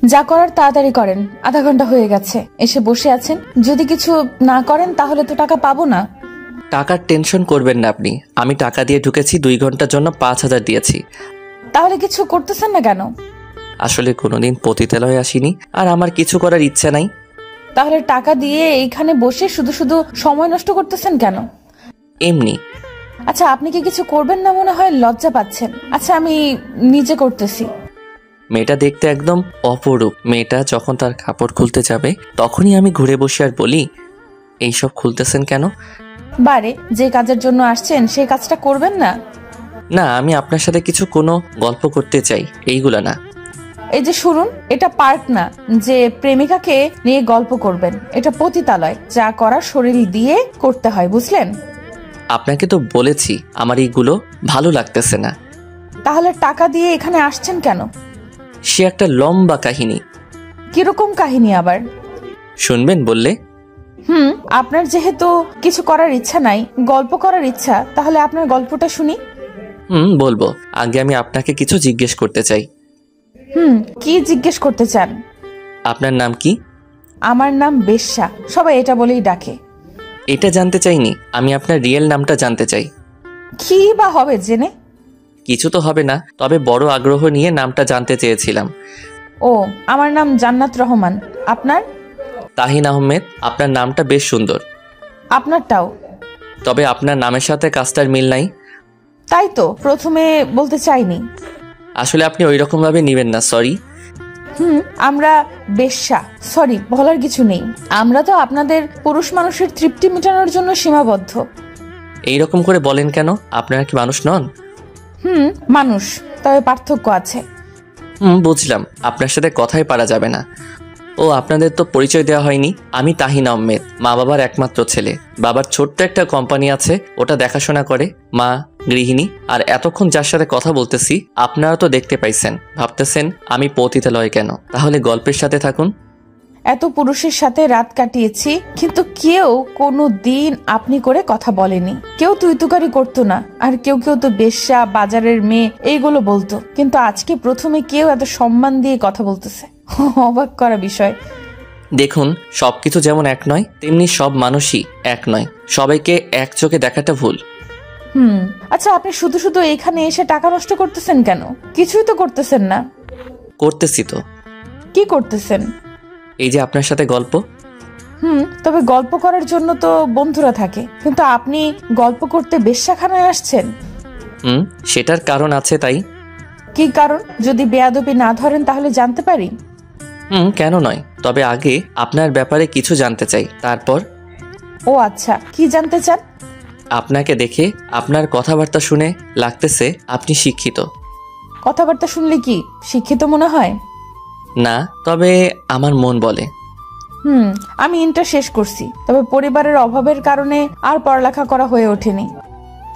যা করার তাড়াতাড়ি করেন, আধা ঘন্টা হয়ে গেছে এসে বসে আছেন। যদি কিছু না করেন তাহলে তো টাকা পাবো না। টাকার টেনশন করবেন না আপনি, আমি টাকা দিয়ে ঢুকেছি, 2 ঘন্টার জন্য 5,000 দিয়েছি। তাহলে কিছু করতেছেন না কেন? আসলে কোনোদিন পতিতালয়ে আসিনি, আর আমার কিছু করার ইচ্ছা নাই। তাহলে টাকা দিয়ে এইখানে বসে শুধু শুধু সময় নষ্ট করতেছেন কেন? এমনি। আচ্ছা, আপনি কি কিছু করবেন না মনে হয়, লজ্জা পাচ্ছেন? আচ্ছা, আমি নিজে করতেছি। মেয়েটা দেখতে একদম অপরূপ। মেয়েটা যখন তার কাপড় খুলতে যাবে তখনই আমি ঘুরে বসে আর বলি, এইসব খুলতেছেন কেন? বারে, যে কাজের জন্য আসছেন সেই কাজটা করবেন না? না, আমি আপনার সাথে কিছু কোনো গল্প করতে চাই, এইগুলা না। এই যে শুনুন, এটা পার্ক না যে প্রেমিকাকে নিয়ে গল্প করবেন। এটা পতিতালয়, যা করার শরীর দিয়ে করতে হয়, বুঝলেন? আপনাকে তো বলেছি আমার এইগুলো ভালো লাগতেছে না। তাহলে টাকা দিয়ে এখানে আসছেন কেন? সে একটা লম্বা কাহিনী। কিরকম কাহিনী আবার? শুনবেন বললে? আপনার যেহেতু কিছু করার ইচ্ছা নাই, গল্প করার ইচ্ছা, তাহলে আপনার গল্পটা শুনি। বলবো। আগে আমি আপনাকে কিছু জিজ্ঞেস করতে চাই। কি জিজ্ঞেস করতে চান? আপনার নাম কি? আমার নাম বেশ্যা, সবাই এটা বলেই ডাকে। এটা জানতে চাইনি, আমি আপনার রিয়েল নামটা জানতে চাই। কি বা হবে জেনে? কিছু তো হবে না, তবে বড় আগ্রহ নিয়ে নামটা জানতে চেয়েছিলাম। ও, আমার নাম জান্নাত রহমান। আপনার? তাহিন আহমেদ। আপনার নামটা বেশ সুন্দর। আপনারটাও। তবে আপনার নামের সাথে কাজটার মিল নাই। তাই তো প্রথমে বলতে চাইনি। আসলে আপনি ওই রকম ভাবে নিবেন না, সরি। আমরা বেশ্যা, সরি বলার কিছু নেই। আমরা তো আপনাদের পুরুষ মানুষের তৃপ্তি মেটানোর জন্য সীমাবদ্ধ। এইরকম করে বলেন কেন? আপনারা কি মানুষ নন? মানুষ, তবে পার্থক্য আছে। বুঝলাম, আপনার সাথে কথাই পারা যাবে না। ও, আপনাদের তো পরিচয় দেওয়া হয়নি। আমি তাহিন আহমেদ, মা বাবার একমাত্র ছেলে। বাবার ছোট্ট একটা কোম্পানি আছে, ওটা দেখাশোনা করে। মা গৃহিণী। আর এতক্ষণ যার সাথে কথা বলতেছি আপনারা তো দেখতে পাইছেন, ভাবতেছেন আমি পতিতালয় কেন। তাহলে গল্পের সাথে থাকুন। এত পুরুষের সাথে রাত কাটিয়েছি, কিন্তু কেউ কোনো দিন আপনি করে কথা বলেনি। কেউ তুইতুকারি করতো না, আর কেউ কেউ তো বেশ্যা, বাজারের মেয়ে এইগুলো বলতো। কিন্তু আজকে প্রথমে কেউ এত সম্মান দিয়ে কথা বলতেছে, অবাক করা বিষয়। দেখুন, সবকিছু যেমন এক নয়, তেমনি সব মানুষই এক নয়। সবাইকে এক চোখে দেখাটা ভুল। আচ্ছা, আপনি শুধু শুধু এখানে এসে টাকা নষ্ট করতেছেন কেন? কিছুই তো করতেছেন না। করতেছি তো। কি করতেছেন? এই যে আপনার সাথে গল্প। তবে গল্প করার জন্য তো বন্ধুরা থাকে, কিন্তু আপনি গল্প করতে বেশ্যাখানায় আসছেন। সেটার কারণ আছে। তাই? কি কারণ? যদি বেয়াদবি না ধরেন তাহলে জানতে পারি। কেন নয়, তবে আগে আপনার ব্যাপারে কিছু জানতে চাই, তারপর। ও আচ্ছা, কি জানতে চান? আপনাকে দেখে, আপনার কথাবার্তা শুনে লাগতেছে আপনি শিক্ষিত। কথাবার্তা শুনলে কি শিক্ষিত মনে হয়? না, তবে আমার মন বলে। আমি ইন্টার শেষ করছি, তবে পরিবারের অভাবের কারণে আর পড়ালেখা করা হয়ে ওঠেনি।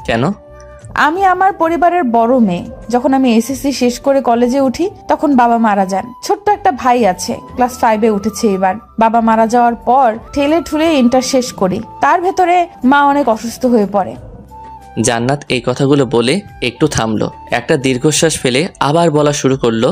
কেন? আমি আমার পরিবারের বড় মেয়ে। যখন আমি এসএসসি শেষ করে কলেজে উঠি তখন বাবা মারা যান। ছোট্ট একটা ভাই আছে, ক্লাস 5-এ উঠেছে এবার। বাবা মারা যাওয়ার পর ঠেলে ঠুলে ইন্টার শেষ করি। তার ভেতরে মা অনেক অসুস্থ হয়ে পড়ে। জান্নাত এই কথাগুলো বলে একটু থামলো, একটা দীর্ঘশ্বাস ফেলে আবার বলা শুরু করলো।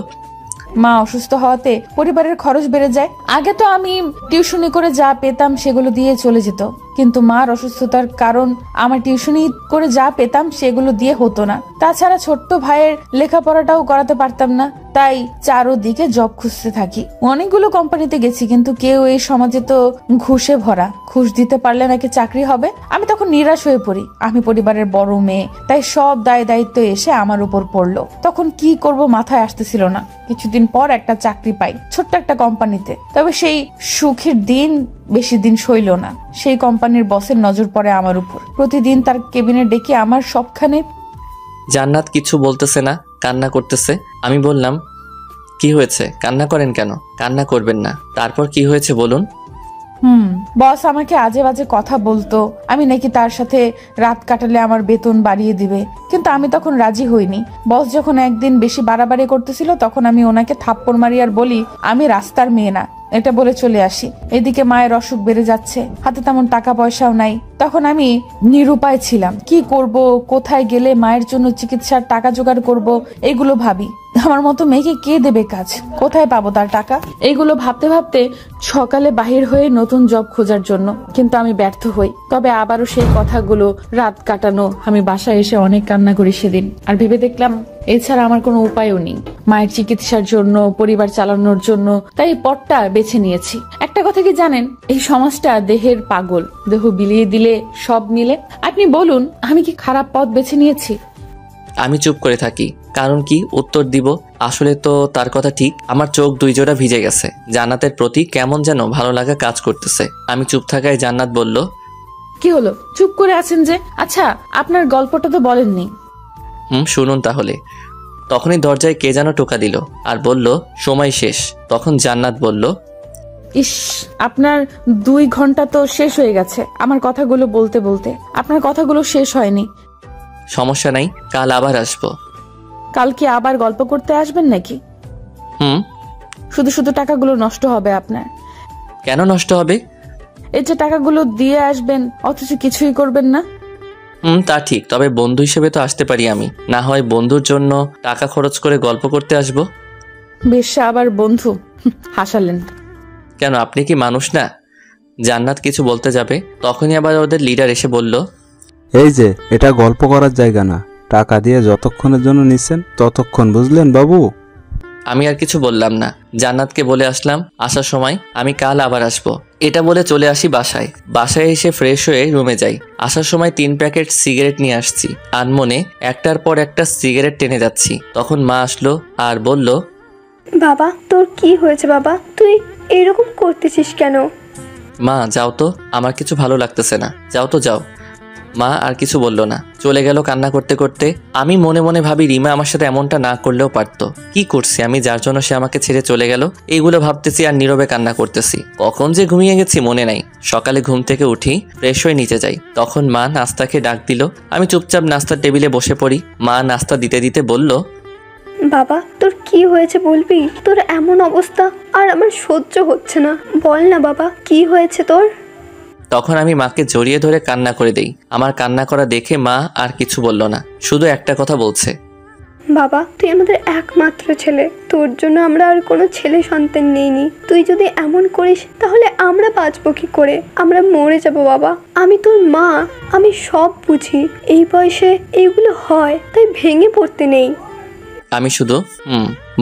মা অসুস্থ হওয়াতে পরিবারের খরচ বেড়ে যায়। আগে তো আমি টিউশনি করে যা পেতাম সেগুলো দিয়ে চলে যেত, কিন্তু মার অসুস্থতার কারণ আমার টিউশনি করে যা পেতাম সেগুলো দিয়ে হতো না। তাছাড়া ছোট্ট ভাইয়ের লেখাপড়াটাও করাতে পারতাম না, তাই চারোদিকে জব খুঁজতে থাকি। অনেকগুলো কোম্পানিতে গেছি, কিন্তু কেউ এই সমাজে তো ঘুষে ভরা, ঘুষ দিতে পারলে নাকি চাকরি হবে। আমি তখন নিরাশ হয়ে পড়ি। আমি পরিবারের বড় মেয়ে, তাই সব দায় দায়িত্ব এসে আমার উপর পড়লো। তখন কি করব মাথায় আসতেছিল না। কিছুদিন পর একটা চাকরি পাই ছোট্ট একটা কোম্পানিতে। তবে সেই সুখের দিন বেশি দিন সইল না। সেই কোম্পানির বসের নজর পড়ে আমার উপর। প্রতিদিন তার কেবিনে ডেকে আমার সবখানে। জান্নাত কিছু বলতেছে না, কান্না করতেছে। আমি বললাম, কি হয়েছে? কান্না করেন কেন? কান্না করবেন না। তারপর কি হয়েছে বলুন। বস আমাকে আজে বাজে কথা বলতো, আমি নাকি তার সাথে রাত কাটালে আমার বেতন বাড়িয়ে দিবে, কিন্তু আমি তখন রাজি হইনি। বস যখন একদিন বেশি বাড়াবাড়ি করতেছিল তখন আমি ওনাকে থাপ্পড় মারি আর বলি, আমি রাস্তার মেয়ে না, এটা বলে চলে আসি। এদিকে মায়ের অসুখ বেড়ে যাচ্ছে, হাতে তেমন টাকা পয়সাও নাই। তখন আমি নিরুপায় ছিলাম, কি করব, কোথায় গেলে মায়ের জন্য চিকিৎসার টাকা জোগাড় করব, এগুলো ভাবি। আমার মতো মেয়েকে কে দেবে কাজ, কোথায় পাবো তার টাকা, এইগুলো ভাবতে ভাবতে সকালে বাহির হয়ে নতুন জব খোঁজার জন্য, কিন্তু আমি ব্যর্থ হই। তবে আবারও সেই কথাগুলো রাত কাটানো, আমি বাসায় এসে অনেক কান্না করি সেদিন। আর ভেবে দেখলাম এছাড়া আমার কোনো উপায়ও নেই মায়ের চিকিৎসার জন্য, পরিবার চালানোর জন্য। তাই এই পথটা বেছে নিয়েছি। একটা কথা কি জানেন, এই সমাজটা দেহের পাগল, দেহ বিলিয়ে দিলে সব মিলে। আপনি বলুন, আমি কি খারাপ পথ বেছে নিয়েছি? আমি চুপ করে থাকি, কারণ কি উত্তর দিব। আসলে তো তার কথা ঠিক। আমার চোখ দুই জোড়া ভিজে গেছে। জান্নাতের প্রতি কেমন যেন ভালো লাগা কাজ করতেছে। আমি চুপ থাকায় জান্নাত বলল, কি হলো, চুপ করে আছেন যে? আচ্ছা, আপনার গল্পটা তো বলেননি। শুনুন তাহলে। তখনই দরজায় কে যেন টোকা দিল আর বলল, সময় শেষ। তখন জান্নাত বলল, ইস, আপনার 2 ঘন্টা তো শেষ হয়ে গেছে আমার কথাগুলো বলতে বলতে। আপনার কথাগুলো শেষ হয়নি। সমস্যা নাই, কাল আবার আসবো। কাল কি আবার গল্প করতে আসবেন নাকি? শুধু শুধু টাকাগুলো নষ্ট হবে আপনার। কেন নষ্ট হবে? এই যে টাকাগুলো দিয়ে আসবেন অথচ কিছুই করবেন না। তা ঠিক, তবে বন্ধু হিসেবে তো আসতে পারি আমি। না হয় বন্ধুর জন্য টাকা খরচ করে গল্প করতে আসবো? বেশ, আবার বন্ধু, হাসালেন। কেন, আপনি কি মানুষ না? জান্নাত কিছু বলতে যাবে, তখনই আবার ওদের লিডার এসে বলল, এই যে, এটা গল্প করার জায়গা না। টাকা দিয়ে যতক্ষণের জন্য নিছেন ততক্ষণ, বুঝলেন বাবু? আমি আর কিছু বললাম না। জান্নাতকে বলে আসলাম আসার সময় আমি কাল আবার আসবো। এটা বলে চলে আসি বাসায়। বাসায় এসে ফ্রেশ হয়ে রুমে যাই। আসার সময় 3 প্যাকেট সিগারেট নিয়ে আসছি। আনমনে একটার পর একটা সিগারেট টেনে যাচ্ছি। তখন মা আসলো আর বলল, বাবা, তোর কি হয়েছে বাবা? তুই এরকম করতেছিস কেন? মা যাও তো, আমার কিছু ভালো লাগতেছে না, যাও তো যাও। মা আর কিছু বলল না, চলে গেল কান্না করতে করতে। আমি মনে মনে ভাবি, রিমা আমার সাথে এমনটা না করলেও পারতো। কি করছি আমি যার জন্য সে আমাকে ছেড়ে চলে গেল? এইগুলো ভাবতেছি আর নীরবে কান্না করতেছি। কখন যে ঘুমিয়ে গেছি মনে নাই। সকালে ঘুম থেকে উঠি, ফ্রেশ হয়ে নিচে যাই। তখন মা নাস্তাকে ডাক দিল। আমি চুপচাপ নাস্তার টেবিলে বসে পড়ি। মা নাস্তা দিতে দিতে বলল, বাবা, তোর কি হয়েছে বলবি? তোর এমন অবস্থা আর আমার সহ্য হচ্ছে না। বল না বাবা, কি হয়েছে তোর? তখন আমি মাকে জড়িয়ে ধরে কান্না করে দেই। আমার কান্না করা দেখে মা আর কিছু বলল না, শুধু একটা কথা বলছে, বাবা, তুই আমাদের একমাত্র ছেলে। তোর জন্য আমরা আর কোনো ছেলে সন্তান নেইনি। তুই যদি এমন করিস তাহলে আমরা বাঁচবো কি করে? আমরা মরে যাব বাবা। আমি তোর মা, আমি সব বুঝি। এই বয়সে এইগুলো হয়, তাই ভেঙে পড়তে নেই। আমি শুধু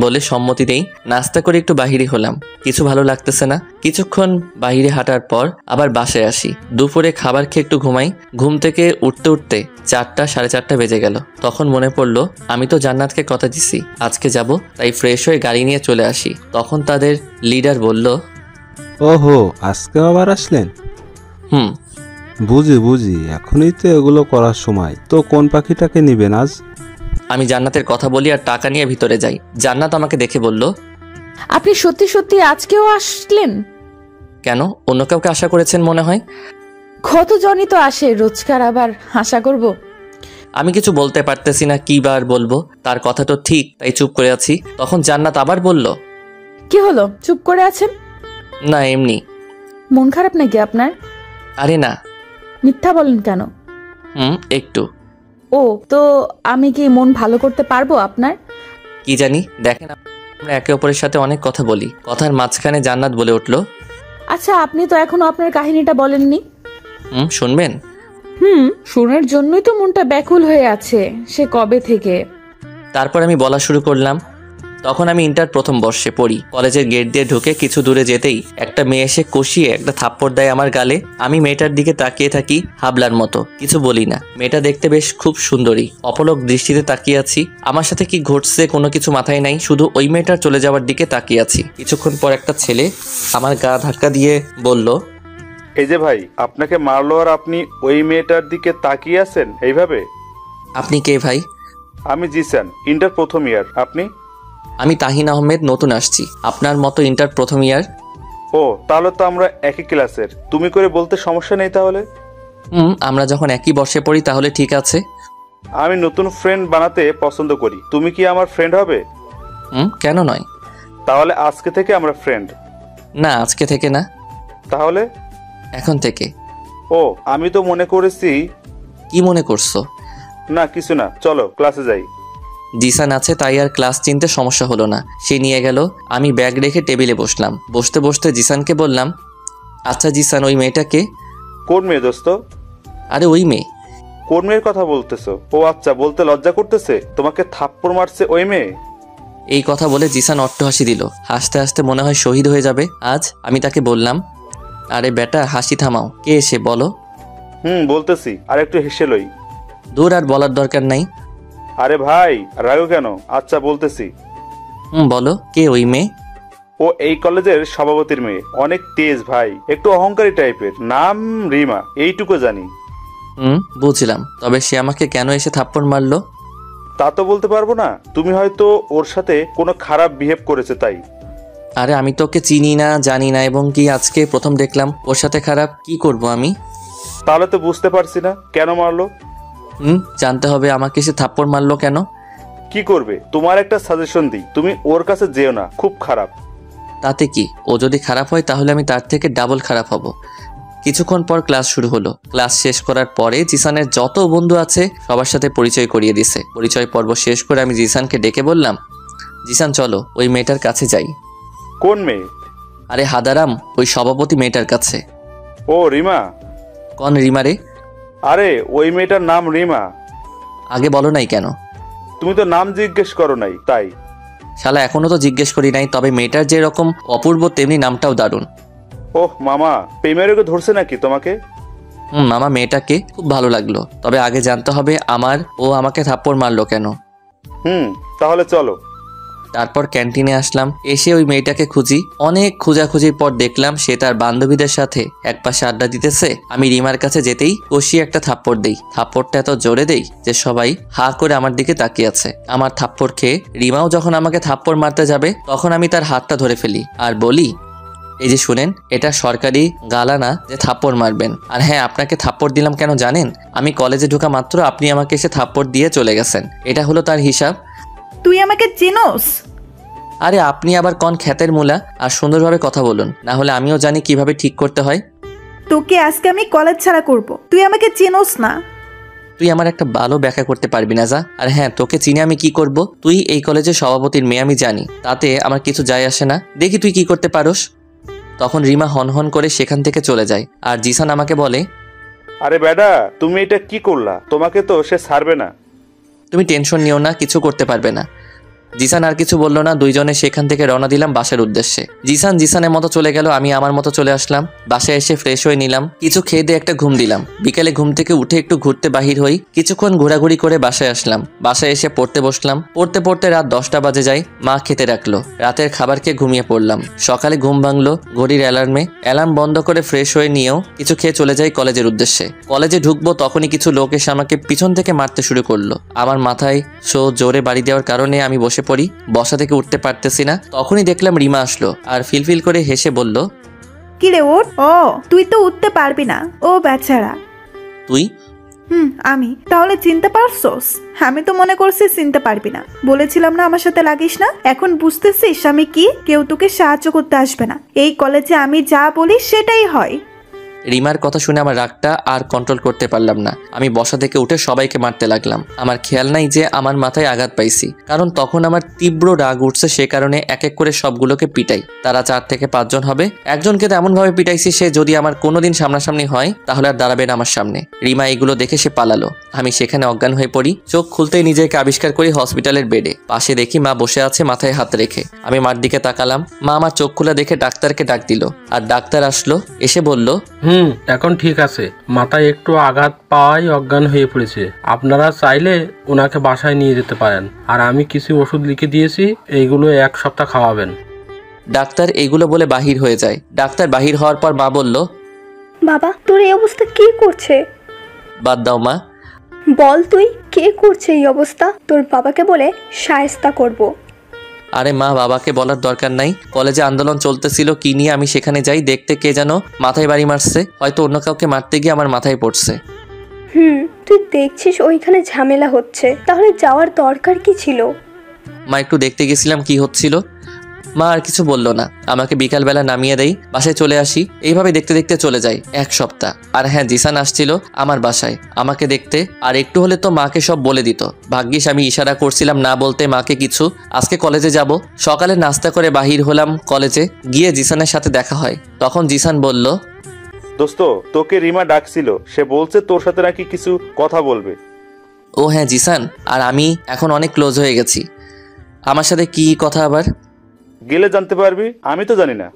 বলে সম্মতি দেই। নাস্তা করে একটু বাহিরে হলাম, কিছু ভালো লাগতেছে না। কিছুক্ষণ বাহিরে হাঁটার পর আবার বাসায় আসি। দুপুরে খাবার খেয়ে একটু ঘুমাই। ঘুম থেকে উঠতে উঠতে 4টা 4:30 বেজে গেল। তখন মনে পড়লো আমি তো জান্নাতকে কথা দিছি আজকে যাব, তাই ফ্রেশ হয়ে গাড়ি নিয়ে চলে আসি। তখন তাদের লিডার বলল, ওহো, আজকে আবার আসলেন? বুঝি, এখনই তো এগুলো করার সময়। তো কোন পাখিটাকে নিবেন আজ? আমি জান্নাতের কথা বলি আর টাকা নিয়ে ভিতরে যাই। জান্নাত আমাকে দেখে বলল, আপনি সত্যি সত্যি আজকেও আসলেন? কেন, অন্য কাউকে আশা করেছেন মনে হয়? কতজনই তো আসে রোজকার, আবার আশা করব? আমি কিছু বলতে পারতেছি না, কি বার বলবো। তার কথা তো ঠিক, তাই চুপ করে আছি। তখন জান্নাত আবার বলল, কি হলো, চুপ করে আছেন? না এমনি। মন খারাপ নাকি আপনার? আরে না। মিথ্যা বলেন কেন? একটু। ও, তো আমি কি মন ভালো করতে পারবো আপনার? কি জানি, দেখেন আমরা একে অপরের সাথে অনেক কথা বলি। কথার মাঝখানে জান্নাত বলে উঠলো, আচ্ছা, আপনি তো এখনো আপনার কাহিনীটা বলেননি। শুনবেন? শোনার জন্যই তো মনটা ব্যাকুল হয়ে আছে সে কবে থেকে। তারপর আমি বলা শুরু করলাম। তখন আমি ইন্টার প্রথম বর্ষে পড়ি। কলেজের গেট দিয়ে ঢুকে কিছু দূরে যেতেই একটা মেয়ে এসে কষিয়ে একটা থাপ্পড় দেয় আমার গালে। আমি মেয়েটার দিকে তাকিয়ে থাকি হাবলার মতো, কিছু বলি না। মেয়েটা দেখতে বেশ খুব সুন্দরী। অপলক দৃষ্টিতে তাকিয়ে আছি। আমার সাথে কি ঘটছে কোনো কিছু মাথায় নাই, শুধু ওই মেয়েটার চলে যাওয়ার দিকে তাকিয়ে আছি। কিছুক্ষণ পর একটা ছেলে আমার গা ধাক্কা দিয়ে বলল, এই যে ভাই, আপনাকে মারলো আর আপনি ওই মেয়েটার দিকে তাকিয়ে আছেন এইভাবে? আপনি কে ভাই? আমি জিসান, ইন্টার প্রথম ইয়ার। আপনি? আমি তাহিন আহমেদ, নতুন আসছি। আপনার মতো ইন্টার প্রথম ইয়ার। ও, তাহলে তো আমরা একই ক্লাসের। তুমি করে বলতে সমস্যা নেই তাহলে? আমরা যখন একই বর্ষে পড়ি তাহলে ঠিক আছে। আমি নতুন ফ্রেন্ড বানাতে পছন্দ করি। তুমি কি আমার ফ্রেন্ড হবে? কেন নয়? তাহলে আজকে থেকে আমরা ফ্রেন্ড। না, আজকে থেকে না, তাহলে? এখন থেকে। ও, আমি তো মনে করেছি। কি মনে করছো? না কিছু না, চলো ক্লাসে যাই। জিসান আছে তাই আর ক্লাস চিনতে সমস্যা হলো না। সে নিয়ে গেল। আমি ব্যাগ রেখে টেবিলে বসলাম। বসতে বসতে জিসানকে বললাম, আচ্ছা জিসান, ওই মেয়েটাকে? কোন মেয়ে দোস্ত? আরে ওই মেয়ে। কোন মেয়ের কথা বলতেছো? ও আচ্ছা, বলতে লজ্জা করতেছে? তোমাকে থাপ্পড় মারছে ওই মেয়ে? এই কথা বলে জিসান অট্টহাসি দিল। হাসতে হাসতে মনে হয় শহীদ হয়ে যাবে আজ। আমি তাকে বললাম, আরে বেটা হাসি থামাও, কে এসে বলো। বলতেছি, আর একটু হেসে লই। দূর, আর বলার দরকার নাই। আরে ভাই, রাগো কেন? আচ্ছা বলতেছি। বলো, কে ওই মেয়ে? ও এই কলেজের সভাপতির মেয়ে, অনেক তেজ ভাই, একটু অহংকারী টাইপের, নাম রিমা, এইটুকু জানি। বুঝলাম। তবে সে আমাকে কেন এসে থাপ্পড় মারলো? তা তো বলতে পারবো না, তুমি হয়তো ওর সাথে কোনো খারাপ বিহেভ করেছে তাই। আরে আমি তো ওকে চিনি না, জানি না, এবং কি আজকে প্রথম দেখলাম। ওর সাথে খারাপ কি করব আমি? তাহলে তো বুঝতে পারছি না কেন মারলো। জানতে হবে আমাকে সে থাপ্পড় মারলো কেন। কি করবে, তোমার একটা সাজেশন দিই, তুমি ওর কাছে যেও না, খুব খারাপ। তাতে কি? ও যদি খারাপ হয় তাহলে আমি তার থেকে ডাবল খারাপ হব। কিছুক্ষণ পর ক্লাস শুরু হলো। ক্লাস শেষ করার পরে জিসানের যত বন্ধু আছে সবার সাথে পরিচয় করিয়ে দিছে। পরিচয় পর্ব শেষ করে আমি জিসানকে ডেকে বললাম, জিসান চলো ওই মেয়েটার কাছে যাই। কোন মেয়ে? আরে হাদারাম, ওই সভাপতি মেয়েটার কাছে। ও রিমা? কোন রিমা রে? আরে ওই মেয়েটার নাম রিমা। আগে বলো নাই কেন? তুমি তো নাম জিজ্ঞেস করো নাই তাই। শালা এখনো তো জিজ্ঞেস করি নাই। তবে মেয়েটার যেরকম অপূর্ব তেমনি নামটাও দারুণ। ওহ মামা, প্রেমের ওকে ধরছে নাকি তোমাকে? মামা, মেয়েটাকে খুব ভালো লাগলো। তবে আগে জানতে হবে ও আমাকে থাপ্পড় মারলো কেন। তাহলে চলো। তারপর ক্যান্টিনে আসলাম। এসে ওই মেয়েটাকে খুঁজি। অনেক খোঁজাখুঁজির পর দেখলাম সে তার বান্ধবীদের সাথে একপাশে আড্ডা দিতেছে। আমি রিমার কাছে যেতেই কষিয়ে একটা থাপ্পড় দেই। থাপ্পড়টা এত জোরে দেই যে সবাই হা করে আমার দিকে তাকিয়ে আছে। আমার থাপ্পড় খেয়ে রিমাও যখন আমাকে থাপ্পড় মারতে যাবে তখন আমি তার হাতটা ধরে ফেলি আর বলি, এই যে শুনেন, এটা সরকারি গালা না যে থাপ্পড় মারবেন। আর হ্যাঁ, আপনাকে থাপ্পড় দিলাম কেন জানেন? আমি কলেজে ঢোকা মাত্র আপনি আমাকে এসে থাপ্পড় দিয়ে চলে গেছেন। এটা হলো তার হিসাব। তুই আমাকে চিনোস? আরে আপনি আবার কোন খ্যাতের মূলা? আর সুন্দরভাবে কথা বলুন, না হলে আমিও জানি কিভাবে ঠিক করতে হয়। তোকে আজকে আমি কলেজ ছাড়া করব। তুই আমাকে চিনোস না। তুই আমার একটা ভালো ব্যাখ্যা করতে পারবি না যা। আর হ্যাঁ, তোকে চিনে আমি কি করব? তুই এই কলেজের সভাপতির মেয়ে আমি জানি, তাতে আমার কিছু যায় আসে না। দেখি তুই কি করতে পারোস। তখন রিমা হনহন করে সেখান থেকে চলে যায়। আর জিসান আমাকে বলে, আরে বেডা, তুমি এটা কি করলা? তোমাকে তো সে ছাড়বে না। তুমি টেনশন নিও না, কিছু করতে পারবে না। জিসান আর কিছু বললো না। দুইজনে সেখান থেকে রওনা দিলাম বাসার উদ্দেশ্যে। জিসান জিসানের মতো চলে গেল, আমি আমার মতো চলে আসলাম। বাসায় এসে ফ্রেশ হয়ে নিলাম, কিছু খেয়ে দিয়ে একটা ঘুম দিলাম। বিকালে ঘুম থেকে উঠে একটু ঘুরতে বাহির হই। কিছুক্ষণ ঘোরাঘুরি করে বাসায় আসলাম। বাসায় এসে পড়তে বসলাম। পড়তে পড়তে রাত 10টা বাজে যায়। মা খেতে রাখলো। রাতের খাবার খেয়ে ঘুমিয়ে পড়লাম। সকালে ঘুম ভাঙলো ঘড়ির অ্যালার্মে। অ্যালার্ম বন্ধ করে ফ্রেশ হয়ে নিয়েও কিছু খেয়ে চলে যাই কলেজের উদ্দেশ্যে। কলেজে ঢুকবো তখনই কিছু লোক এসে আমাকে পিছন থেকে মারতে শুরু করলো। আমার মাথায় জোরে বাড়ি দেওয়ার কারণে আমি বসে পড়ি। বসা থেকে উঠতে পারতেছি না। তখনই দেখলাম রিমা আসলো আর ফিলফিল করে হেসে বলল, কি রে ওঠ? ও তুই তো উঠতে পারবি না। ও বেচারা। তুই? আমি। তাহলে চিনতে পারছোস? আমি তো মনে করছি চিনতে পারবি না। বলেছিলাম না আমার সাথে লাগিস না? এখন বুঝতেছিস আমি কি? কেউ তোকে সাহায্য করতে আসবে না। এই কলেজে আমি যা বলি সেটাই হয়। রিমার কথা শুনে আমার রাগটা আর কন্ট্রোল করতে পারলাম না। আমি বসা থেকে উঠে সবাইকে মারতে লাগলাম। আমার খেয়াল নাই যে আমার মাথায় আঘাত পাইছি, কারণ তখন আমার তীব্র রাগ উঠছে। সে কারণে এক এক করে সবগুলোকে পিটাই। তারা 4 থেকে 5 জন হবে। একজনকে তো এমনভাবে পিটাইছি সে যদি আমার কোনোদিন সামনাসামনি হয় তাহলে আর দাঁড়াবে না আমার সামনে। রিমা এগুলো দেখে সে পালালো। আমি সেখানে অজ্ঞান হয়ে পড়ি। চোখ খুলতেই নিজেকে আবিষ্কার করি হসপিটালের বেডে। পাশে দেখি মা বসে আছে মাথায় হাত রেখে। আমি মার দিকে তাকালাম। মা আমার চোখ খোলা দেখে ডাক্তারকে ডাক দিল। আর ডাক্তার আসলো, এসে বলল, এখন ঠিক আছে, মাথায় একটু আঘাত পাওয়াই অজ্ঞান হয়ে পড়েছে। আপনারা চাইলে ওনাকে বাসায় নিয়ে যেতে পারেন। আর আমি কিছু ওষুধ লিখে দিয়েছি, এইগুলো 1 সপ্তাহ খাওয়াবেন। ডাক্তার এইগুলো বলে বাহির হয়ে যায়। ডাক্তার বাহির হওয়ার পর মা বলল, বাবা তোর এই অবস্থা কে করছে? বাদ দাও মা। বল তুই কে করছে এই অবস্থা? তোর বাবাকে বলে শায়েস্তা করব। আরে মা, বাবাকে বলার দরকার নাই। কলেজে আন্দোলন চলতেছিল কি নিয়ে আমি সেখানে যাই, দেখতে কে যেন মাথায় বাড়ি মারছে। হয়তো অন্য কাউকে মারতে গিয়ে আমার মাথায় পড়ছে। তুই দেখছিস ওইখানে ঝামেলা হচ্ছে, তাহলে যাওয়ার দরকার কি ছিল? মা একটু দেখতে গেছিলাম কি হচ্ছিল। মা আর কিছু বলল না, আমাকে বিকালবেলা নামিয়ে দেই, বাসায় চলে আসি। এইভাবে দেখতে দেখতে চলে যায় 1 সপ্তাহ। আর হ্যাঁ, জিসান আসছিল আমার বাসায় আমাকে দেখতে, আর একটু হলে তো মাকে সব বলে দিত। ভাগ্যিস আমি ইশারা করছিলাম না বলতে মাকে কিছু। আজকে কলেজে যাব, সকালে নাস্তা করে বাহির হলাম কলেজে, গিয়ে জিসানের সাথে দেখা হয়। তখন জিসান বলল, দোস্ত, তোকে রিমা ডাকছিল, সে বলছে তোর সাথে নাকি কিছু কথা বলবে। ও হ্যাঁ জিসান, আর আমি এখন অনেক ক্লোজ হয়ে গেছি। আমার সাথে কি কথা আবার? গেলে জানতে পারবি, আমি তো জানি না।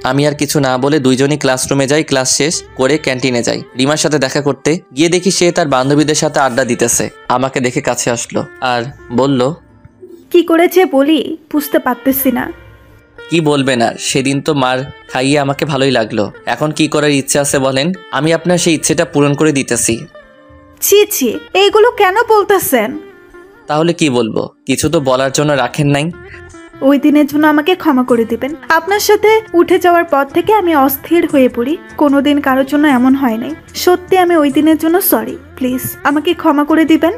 আমি আর কিছু না বলে দুইজনই ক্লাসরুমে যাই। ক্লাস শেষ করে ক্যান্টিনে যাই রিমার সাথে দেখা করতে। গিয়ে দেখি সে তার বান্ধবীদের সাথে আড্ডা দিতেছে। আমাকে দেখে কাছে আসলো আর বলল, কি করেছে বলি, বুঝতে পারতেছি না। কি বলবেন আর, সেদিন তো মার খাইয়ে আমাকে ভালোই লাগলো। এখন কি করার ইচ্ছে আছে বলেন? আমি আপনার সেই ইচ্ছেটা পূরণ করে দিতেছি। ছি ছি, এইগুলো কেন বলতেছেন? তাহলে কি বলবো? কিছু তো বলার জন্য রাখেন নাই। ওই দিনের জন্য আমাকে ক্ষমা করে দিবেন। আপনার সাথে উঠে যাওয়ার পর থেকে আমি অস্থির হয়ে পড়ি, কোনোদিন কারোর জন্য এমন হয় নাই। সত্যি আমি ওই দিনের জন্য সরি, প্লিজ আমাকে ক্ষমা করে দিবেন।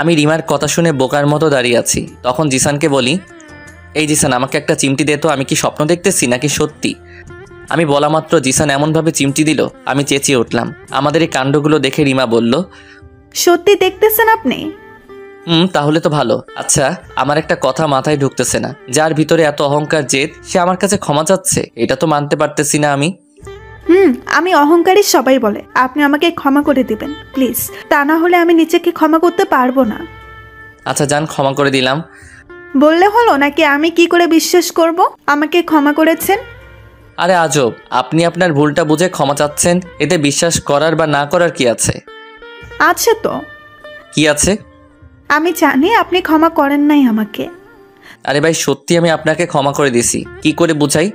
আমি রিমার কথা শুনে বোকার মতো দাঁড়িয়ে আছি। তখন জিসানকে বলি, এই জিসান, আমাকে একটা চিমটি দে তো, আমি কি স্বপ্ন দেখতেছি নাকি সত্যি? আমি বলা মাত্র জিসান এমনভাবে চিমটি দিল, আমি চেঁচিয়ে উঠলাম। আমাদের এই কাণ্ডগুলো দেখে রিমা বলল, সত্যি দেখতেছেন আপনি? তাহলে তো ভালো। আচ্ছা, আমার একটা কথা মাথায় ঢুকতেছে না, যার ভিতরে এত অহংকার জেদ, সে আমার কাছে ক্ষমা চাচ্ছে, এটা তো মানতে পারতেছি না আমি। আমি অহংকারী, সবাই বলে। আপনি আমাকে ক্ষমা করে দিবেন প্লিজ, তা না হলে আমি নিজেকে ক্ষমা করতে পারবো না। আচ্ছা যান, ক্ষমা করে দিলাম। বললে হলো নাকি আমি কি করে বিশ্বাস করব আমাকে ক্ষমা করেছেন? আরে আজব, আপনি আপনার ভুলটা বুঝে ক্ষমা চাচ্ছেন, এতে বিশ্বাস করার বা না করার কি আছে? আছে তো। কি আছে? আমি জানি আপনি ক্ষমা করেন নাই আমাকে। আরে ভাই, সত্যি আমি আপনাকে ক্ষমা করে দিছি, কি করে বুঝাই?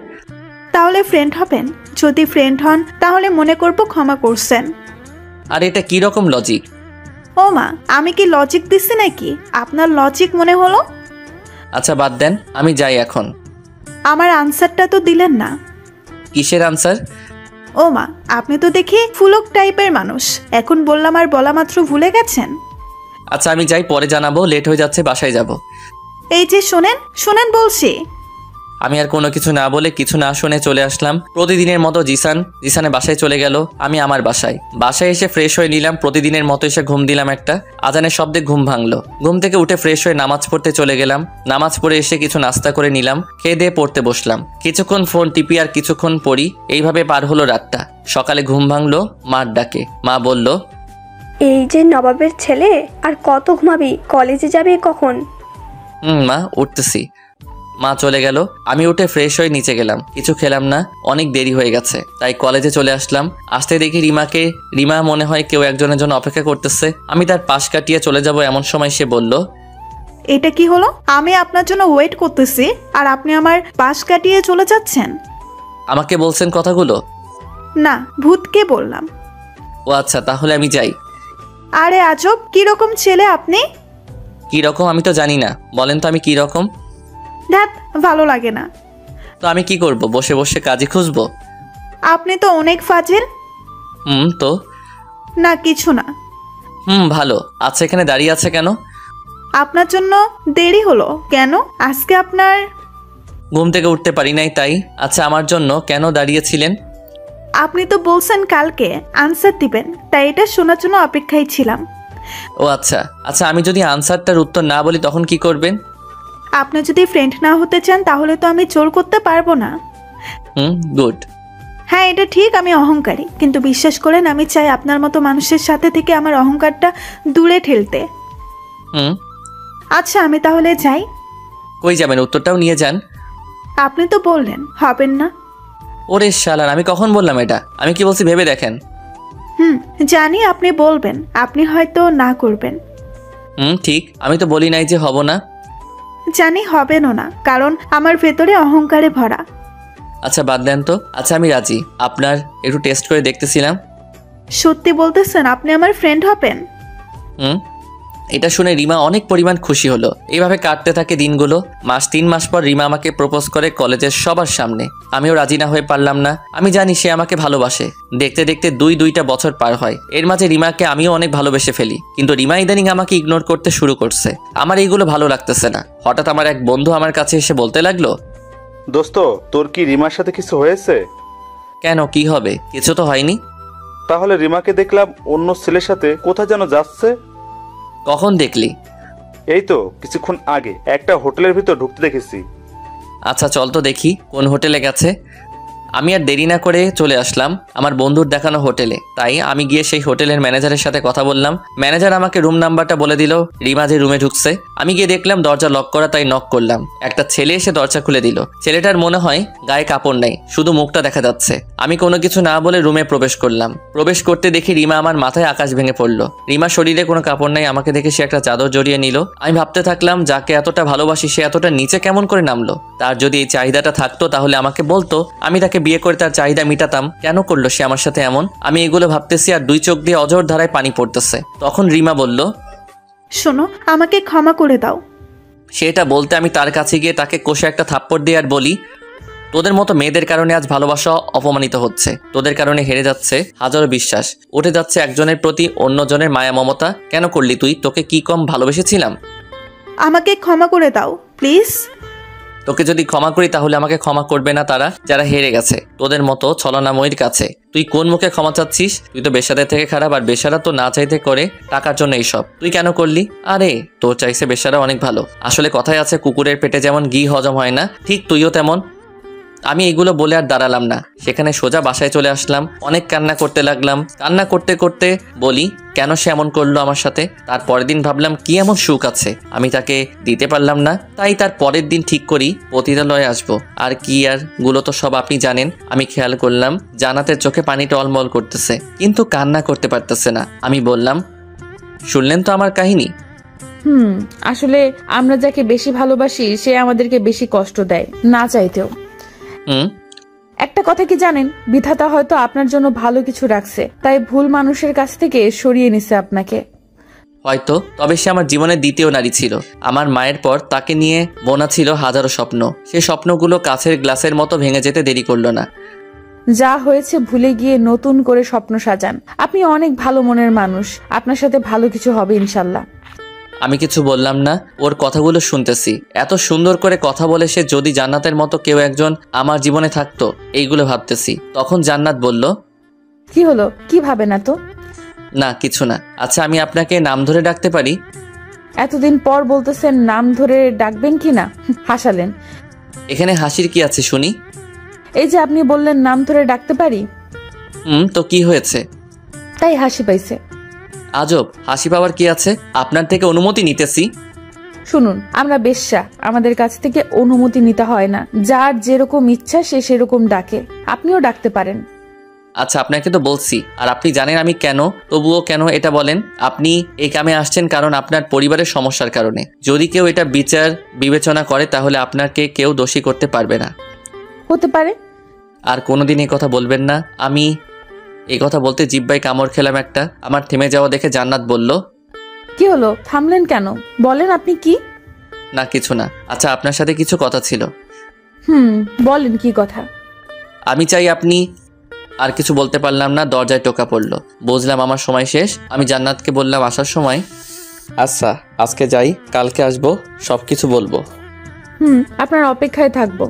তাহলে ফ্রেন্ড হবেন? যদি ফ্রেন্ড হন তাহলে মনে করব ক্ষমা করছেন। আর এটা কি রকম লজিক? ও মা, আমি কি লজিক দিচ্ছি নাকি? আপনার লজিক মনে হলো। আচ্ছা বাদ দেন, আমি যাই এখন। আমার আনসারটা তো দিলেন না। কিসের আনসার? ও মা, আপনি তো দেখি ফুলক টাইপের মানুষ, এখন বললাম আর বলা মাত্র ভুলে গেছেন। আচ্ছা আমি যাই, পরে জানাবো, লেট হয়ে যাচ্ছে, বাসায় যাব। এই যে শোনেন শোনেন বলছি। আমি আর কোনো কিছু না বলে কিছু না শুনে চলে আসলাম। প্রতিদিনের মতো জিসানের বাসায় চলে গেল, আমি আমার বাসায় এসে ফ্রেশ হয়ে নিলাম। প্রতিদিনের মতো এসে ঘুম দিলাম একটা। আজানের শব্দে ঘুম ভাঙলো। ঘুম থেকে উঠে ফ্রেশ হয়ে নামাজ পড়তে চলে গেলাম। নামাজ পড়ে এসে কিছু নাস্তা করে নিলাম, খেয়ে দিয়ে পড়তে বসলাম। কিছুক্ষণ ফোন টিপি আর কিছুক্ষণ পড়ি, এইভাবে পার হলো রাতটা। সকালে ঘুম ভাঙলো মার ডাকে। মা বলল, এই যে নবাবের ছেলে, আর কত ঘুমাবি? কলেজে যাবি কখন? মা উঠতেছি। মা চলে গেল। আমি উঠে ফ্রেশ হয়ে নিচে গেলাম, কিছু খেলাম না, অনেক দেরি হয়ে গেছে, তাই কলেজে চলে আসলাম। আসতে দেখি রিমা মনে হয় কেউ একজনের জন্য অপেক্ষা করতেছে। আমি তার পাশ কাটিয়ে চলে যাব, এমন সময় সে বলল, এটা কি হলো? আমি আপনার জন্য ওয়েট করতেছি আর আপনি আমার পাশ কাটিয়ে চলে যাচ্ছেন। আমাকে বলছেন কথাগুলো? না, ভূতকে বললাম। ও আচ্ছা, তাহলে আমি যাই। আরে আজব, কি রকম ছেলে আপনি? কি রকম আমি তো জানি না, বলেন তো আমি কি রকম? ধ্যাত, ভালো লাগে না। তো আমি কি করব, বসে বসে কাজে খুঁজবো? আপনি তো অনেক ফাজিল। তো না কিছু না। ভালো। আচ্ছা এখানে দাঁড়িয়ে আছে কেন? আপনার জন্য দেরি হলো কেন? আজকে আপনার ঘুম থেকে উঠতে পারি নাই তাই। আচ্ছা আমার জন্য কেন দাঁড়িয়েছিলেন? আপনি তো বলছেন কালকে আনসার দিবেন, তাই এটা শোনার জন্য অপেক্ষায় ছিলাম। ও আচ্ছা আচ্ছা, আমি যদি আনসারটার উত্তর না বলি তখন কি করবেন? আপনি যদি ফ্রেন্ড না হতে চান তাহলে তো আমি জোর করতে পারবো না। গুড। হ্যাঁ এটা ঠিক, আমি অহংকারী, কিন্তু বিশ্বাস করেন আমি চাই আপনার মতো মানুষের সাথে থেকে আমার অহংকারটা দূরে ঠেলতে। আচ্ছা আমি তাহলে যাই। কই যাবেন? উত্তরটাও নিয়ে যান। আপনি তো বললেন হবেন না। ওরে শালার, আমি কখন বললাম এটা? আমি কি বলছি ভেবে দেখেন। জানি আপনি বলবেন, আপনি হয়তো না করবেন। ঠিক, আমি তো বলি নাই যে হব না। জানি হবেনও না, কারণ আমার ভেতরে অহংকারে ভরা। আচ্ছা বাদ দেন তো। আচ্ছা আমি রাজি, আপনার একটু টেস্ট করে দেখতেছিলাম। সত্যি বলতেছেন আপনি আমার ফ্রেন্ড হবেন? এটা শুনে রিমা অনেক পরিমাণ খুশি হলো। এইভাবে কাটতে থাকে দিনগুলো। 3 মাস পর রিমা আমাকে প্রপোজ করে কলেজের সবার সামনে। আমিও রাজি না হয়ে পারলাম না। আমি জানি সে আমাকে ভালোবাসে। দেখতে দেখতে 2টা বছর পার হয়। এর মাঝে রিমাকে আমিও অনেক ভালোবেসে ফেলি, কিন্তু রিমা ইদানিং আমাকে ইগনোর করতে শুরু করছে। আমার এইগুলো ভালো লাগতেছে না। হঠাৎ আমার এক বন্ধু আমার কাছে এসে বলতে লাগলো, দোস্ত, তোর কি রিমার সাথে কিছু হয়েছে? কেন, কি হবে? কিছু তো হয়নি। তাহলে রিমাকে দেখলাম অন্য ছেলের সাথে কোথায় যেন যাচ্ছে। কখন দেখলি? এই তো কিছুক্ষণ আগে একটা হোটেলের ভিতর ঢুকতে দেখেছি। আচ্ছা চল তো দেখি কোন হোটেলে গেছে। আমি আর দেরি না করে চলে আসলাম আমার বন্ধুর দেখানো হোটেলে। তাই আমি গিয়ে সেই হোটেলের ম্যানেজারের সাথে কথা বললাম। ম্যানেজার আমাকে রুম নাম্বারটা বলে দিল। রিমা যে রুমে ঢুকছে, আমি গিয়ে দেখলাম দরজা লক করা, তাই নক করলাম। একটা ছেলে এসে দরজা খুলে দিল। ছেলেটার মনে হয় গায়ে কাপড় নেই, শুধু মুখটা দেখা যাচ্ছে। আমি কোনো কিছু না বলে রুমে প্রবেশ করলাম। প্রবেশ করতে দেখি রিমা আমার মাথায় আকাশ ভেঙে পড়লো। রিমার শরীরে কোনো কাপড় নেই, আমাকে দেখে সে একটা চাদর জড়িয়ে নিল। আমি ভাবতে থাকলাম, যাকে এতটা ভালোবাসি সে এতটা নিচে কেমন করে নামলো? তার যদি এই চাহিদাটা থাকতো তাহলে আমাকে বলতো, আমি তাকে বিয়ে করে তার চাহিদা মিটাতাম। কেন করলো সে আমার সাথে এমন? আমি এগুলো ভাবতেছি আর দুই চোখ দিয়ে অঝোর ধারায় পানি পড়তেছে। তখন রিমা বলল, শোনো, আমাকে ক্ষমা করে দাও। সেটা বলতে আমি তার কাছে গিয়ে তাকে কষে একটা থাপ্পড় দিয়ে আর বলি, তোদের মতো মেয়েদের কারণে আজ ভালোবাসা অপমানিত হচ্ছে। তোদের কারণে হেরে যাচ্ছে হাজারো বিশ্বাস, উঠে যাচ্ছে একজনের প্রতি অন্যজনের মায়া মমতা। কেন করলি তুই? তোকে কি কম ভালোবেসেছিলাম? আমাকে ক্ষমা করে দাও প্লিজ। তোকে যদি ক্ষমা করি তাহলে আমাকে ক্ষমা করবে না তারা যারা হেরে গেছে তোদের মতো ছলনাময়ীর কাছে। তুই কোন মুখে ক্ষমা চাচ্ছিস? তুই তো বেশ্যাদের থেকে খারাপ, আর বেশ্যারা তো না চাইতে করে টাকার জন্য এইসব। তুই কেন করলি? আরে তোর চাইছে বেশ্যারা অনেক ভালো। আসলে কথায় আছে, কুকুরের পেটে যেমন ঘি হজম হয় না, ঠিক তুইও তেমন। আমি এগুলো বলে আর দাঁড়ালাম না, সেখানে সোজা বাসায় চলে আসলাম। অনেক কান্না করতে লাগলাম। কান্না করতে করতে বলি, কেন সে এমন করলো আমার সাথে। তার পরের দিন ভাবলাম কি এমন সুখ আছে আমি তাকে দিতে পারলাম না। তাই তার পরের দিন ঠিক করি পতিতালয়ে আসবো। আর কি আর গুলো তো সব আপনি জানেন। আমি খেয়াল করলাম জান্নাতের চোখে পানি টলমল করতেছে, কিন্তু কান্না করতে পারতেছে না। আমি বললাম, শুনলেন তো আমার কাহিনী? আসলে আমরা যাকে বেশি ভালোবাসি সে আমাদেরকে বেশি কষ্ট দেয়, না চাইতেও। একটা কথা কি জানেন, বিধাতা হয়তো আপনার জন্য ভালো কিছু রাখছে, তাই ভুল মানুষের কাছ থেকে সরিয়ে নিছে আপনাকে। হয়তো, তবে সে আমার জীবনের দ্বিতীয় নারী ছিল। আমার মায়ের পর তাকে নিয়ে বোনা ছিল হাজারো স্বপ্ন। সে স্বপ্নগুলো কাছের গ্লাসের মতো ভেঙে যেতে দেরি করলো না। যা হয়েছে ভুলে গিয়ে নতুন করে স্বপ্ন সাজান। আপনি অনেক ভালো মনের মানুষ, আপনার সাথে ভালো কিছু হবে ইনশাল্লাহ। আমি কিছু বললাম না, ওর কথাগুলো শুনতেছি। এত সুন্দর করে কথা বলে সে যদি জান্নাতের মতো কেউ একজন আমার জীবনে থাকতো, এইগুলো ভাবতেছি। তখন জান্নাত বলল, কি হলো? কি ভাবে না তো? না কিছু না। আচ্ছা আমি আপনাকে নাম ধরে ডাকতে পারি? এতদিন পর বলতেছেন নাম ধরে ডাকবেন কি না? হাসালেন। এখানে হাসির কি আছে শুনি? এই যে আপনি বললেন নাম ধরে ডাকতে পারি। তো কি হয়েছে? তাই হাসি পাইছে। আজব, হাসি পাওয়ার কি আছে? আপনার থেকে অনুমতি নিতেছি। শুনুন, আমরা বেশ্যা, আমাদের কাছ থেকে অনুমতি নিতে হয় না। যার যেরকম ইচ্ছা সে সেরকম ডাকে, আপনিও ডাকতে পারেন। আচ্ছা আপনাকে তো বলছি, আর আপনি জানেন আমি কেন, তবুও কেন এটা বলেন? আপনি এই কামে আসছেন কারণ আপনার পরিবারের সমস্যার কারণে। যদি কেউ এটা বিচার বিবেচনা করে তাহলে আপনাকে কেউ দোষী করতে পারবে না। হতে পারে। আর কোনোদিন এই কথা বলবেন না। আমি এই কথা বলতে জিব্বায় কামড় খেলাম একটা। আমার থেমে যাওয়া দেখে জান্নাত বলল, কি হলো, থামলেন কেন? বলেন আপনি কি? না কিছু না। আচ্ছা আপনার সাথে কিছু কথা ছিল। বলেন কি কথা? আমি চাই আপনি। আর কিছু বলতে পারলাম না, দরজায় টোকা পড়লো। বুঝলাম আমার সময় শেষ। আমি জান্নাতকে বললাম আসার সময়, আচ্ছা আজকে যাই, কালকে আসবো, সব কিছু বলবো। আপনার অপেক্ষায় থাকবো।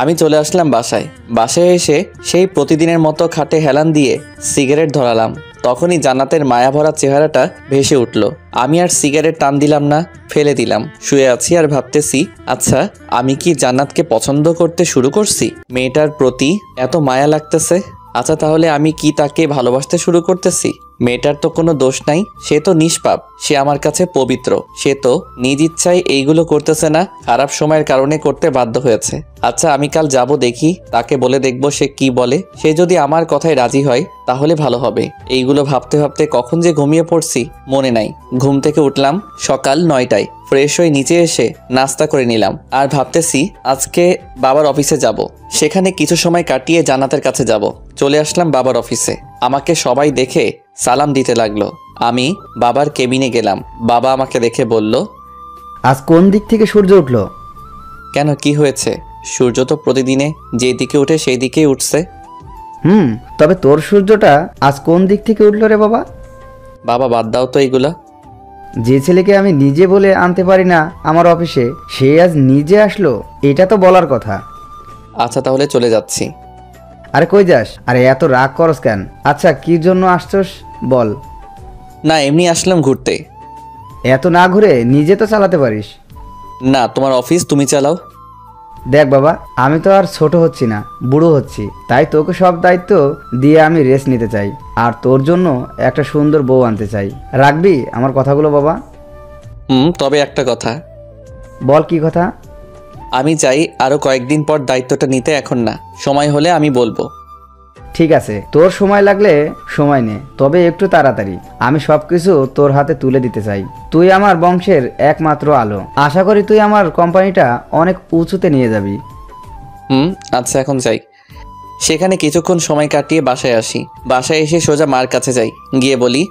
আমি চলে আসলাম বাসায়। বাসায় এসে সেই প্রতিদিনের মতো খাটে হেলান দিয়ে সিগারেট ধরালাম। তখনই জান্নাতের মায়া ভরা চেহারাটা ভেসে উঠল। আমি আর সিগারেট টান দিলাম না, ফেলে দিলাম। শুয়ে আছি আর ভাবতেছি, আচ্ছা আমি কি জান্নাতকে পছন্দ করতে শুরু করছি? মেয়েটার প্রতি এত মায়া লাগতেছে। আচ্ছা তাহলে আমি কি তাকে ভালোবাসতে শুরু করতেছি? মেয়েটার তো কোনো দোষ নাই, সে তো নিষ্পাপ, সে আমার কাছে পবিত্র। সে তো নিজ ইচ্ছায় এইগুলো করতেছে না, খারাপ সময়ের কারণে করতে বাধ্য হয়েছে। আচ্ছা আমি কাল যাব, দেখি তাকে বলে দেখব সে কি বলে। সে যদি আমার কথায় রাজি হয় তাহলে ভালো হবে। এইগুলো ভাবতে ভাবতে কখন যে ঘুমিয়ে পড়ছি মনে নাই। ঘুম থেকে উঠলাম সকাল 9টায়। ফ্রেশ হয়ে নিচে এসে নাস্তা করে নিলাম। আর ভাবতেছি আজকে বাবার অফিসে যাব, সেখানে কিছু সময় কাটিয়ে জান্নাতের কাছে যাব। চলে আসলাম বাবার অফিসে। আমাকে সবাই দেখে সালাম দিতে লাগলো। আমি বাবার কেবিনে গেলাম। বাবা আমাকে দেখে বলল, আজ কোন দিক থেকে সূর্য উঠলো? কেন কি হয়েছে? সূর্য তো প্রতিদিনে যেই দিকে উঠে সেই দিকেই উঠছে। তবে তোর সূর্যটা আজ কোন দিক থেকে উঠলো রে বাবা? বাবা বাদ দাও তো এইগুলা। যে ছেলেকে আমি নিজে বলে আনতে পারি না আমার অফিসে, সে আজ নিজে আসলো, এটা তো বলার কথা। আচ্ছা তাহলে চলে যাচ্ছি। আরে কই যাস? আরে এত রাগ করস কেন? আচ্ছা কি জন্য আসছস বল। না এমনি আসলাম ঘুরতে। এত না ঘুরে নিজে তো চালাতে পারিস। না তোমার অফিস তুমি চালাও। দেখ বাবা, আমি তো আর ছোট হচ্ছি না, বুড়ো হচ্ছি, তাই তোকে সব দায়িত্ব দিয়ে আমি রেস্ট নিতে চাই, আর তোর জন্য একটা সুন্দর বউ আনতে চাই। রাখবি আমার কথাগুলো বাবা? তবে একটা কথা। বল কি কথা? আমি চাই আরো কয়েকদিন পর দায়িত্বটা নিতে, এখন না, সময় হলে আমি বলবো। ঠিক আছে, তোর সময় লাগলে সময় নে, তবে একটু তাড়াতাড়ি। আমি সবকিছু তোর হাতে তুলে দিতে চাই। তুই আমার বংশের একমাত্র আলো। আশা করি তুই আমার কোম্পানিটা অনেক উঁচুতে নিয়ে যাবি। আচ্ছা এখন যাই। সেখানে কিছুক্ষণ সময় কাটিয়ে বাসায় আসি। বাসায় এসে সোজা মার কাছে যাই, গিয়ে বলি,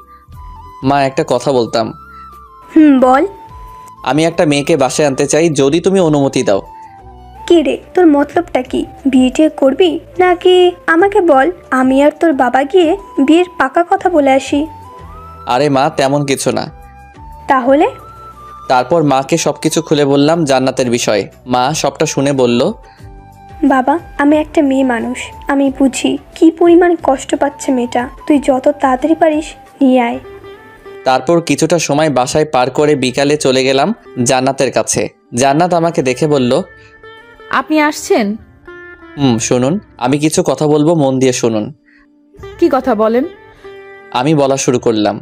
মা একটা কথা বলতাম। বল। আমি একটা মেয়েকে বাসায় আনতে চাই, যদি তুমি অনুমতি দাও। কি রে, তোর মতলবটা কি? বিয়ে টিয়ে করবি নাকি আমাকে বল, আমি আর তোর বাবা গিয়ে বিয়ের পাকা কথা বলে আসি। আরে মা তেমন কিছু না। তাহলে? তারপর মাকে সবকিছু খুলে বললাম জান্নাতের বিষয়ে। মা সবটা শুনে বলল, বাবা, আমি একটা মেয়ে মানুষ, আমি বুঝি কি পরিমাণ কষ্ট পাচ্ছে মেয়েটা। তুই যত তাড়াতাড়ি পারিস নিয়ে আয়। তারপর কিছুটা সময় বাসায় পার করে বিকালে চলে গেলাম জান্নাতের কাছে। জান্নাত আমাকে দেখে বলল, আপনি আসছেন? শুনুন, আমি কিছু কথা বলবো, মন দিয়ে শুনুন। কি কথা বলেন? আমি বলা শুরু করলাম,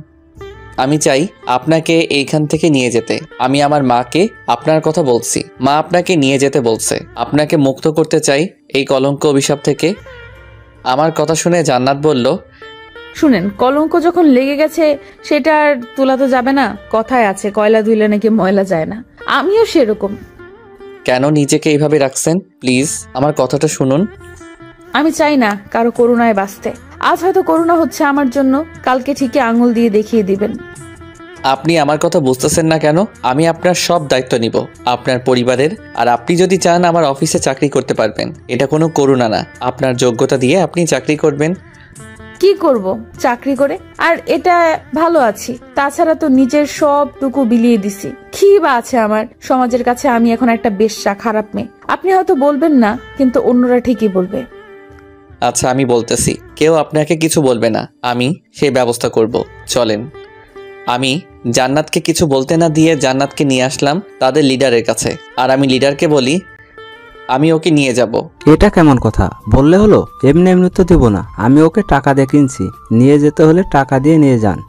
আমি চাই আপনাকে এইখান থেকে নিয়ে যেতে। আমি আমার মাকে আপনার কথা বলছি, মা আপনাকে নিয়ে যেতে বলছে। আপনাকে মুক্ত করতে চাই এই কলঙ্ক অভিশাপ থেকে। আমার কথা শুনে জান্নাত বলল, শুনেন, কলঙ্ক যখন লেগে গেছে সেটা আর তোলা তো যাবে না। কথায় আছে, কয়লা ধুইলে নাকি ময়লা যায় না। আমিও সেরকম। কেন নিজেকে এইভাবে রাখছেন? প্লিজ আমার কথাটা শুনুন। আমি চাই না কারো করুণায় বাঁচতে। আজ হয়তো করুণা হচ্ছে আমার জন্য, কালকে ঠিকই আঙুল দিয়ে দেখিয়ে দিবেন। আপনি আমার কথা বুঝতেছেন না কেন? আমি আপনার সব দায়িত্ব নিব, আপনার পরিবারের। আর আপনি যদি চান আমার অফিসে চাকরি করতে পারবেন। এটা কোনো করুণা না, আপনার যোগ্যতা দিয়ে আপনি চাকরি করবেন। কি করব চাকরি করে? আর এটা ভালো আছি। তাছাড়া তো নিজের সবটুকু বিলিয়ে দিছি। কি বা আছে আমার? সমাজের কাছে আমি এখন একটা বেশ্যা, খারাপ মেয়ে। আপনি হয়তো বলবেন না, কিন্তু অন্যরা ঠিকই বলবে। আচ্ছা আমি বলতেছি, কেউ আপনাকে কিছু বলবে না, আমি সেই ব্যবস্থা করব। চলেন। আমি জান্নাতকে কিছু বলতে না দিয়ে জান্নাতকে নিয়ে আসলাম তাদের লিডারের কাছে। আর আমি লিডারকে বলি, আমি ওকে নিয়ে যাব। এটা কেমন কথা? বললে হলো? এমনি এমনি তো দেবো না, আমি ওকে টাকা দিয়ে কিনছি, নিয়ে যেতে হলে টাকা দিয়ে নিয়ে যান।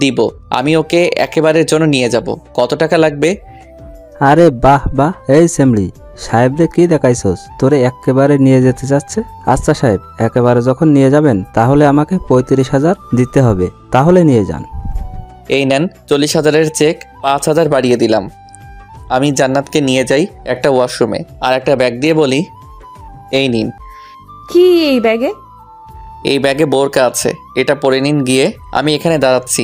দিব। আমি ওকে একেবারের জন্য নিয়ে যাব। কত টাকা লাগবে? আরে বাহ বাহ, এই সেমরি সাহেবরে কি দেখাইছস? তোরে একেবারে নিয়ে যেতে চাচ্ছে? আচ্ছা সাহেব, একেবারে যখন নিয়ে যাবেন তাহলে আমাকে 35,000 দিতে হবে, তাহলে নিয়ে যান। এই নেন 40,000-এর চেক, 5,000 বাড়িয়ে দিলাম। আমি জান্নাতকে নিয়ে যাই একটা ওয়াশরুমে, আর একটা ব্যাগ দিয়ে বলি, এই নিন। কি এই ব্যাগে? এই ব্যাগে বোরকা আছে, এটা পরে নিন গিয়ে। আমি এখানে দাঁড়াচ্ছি।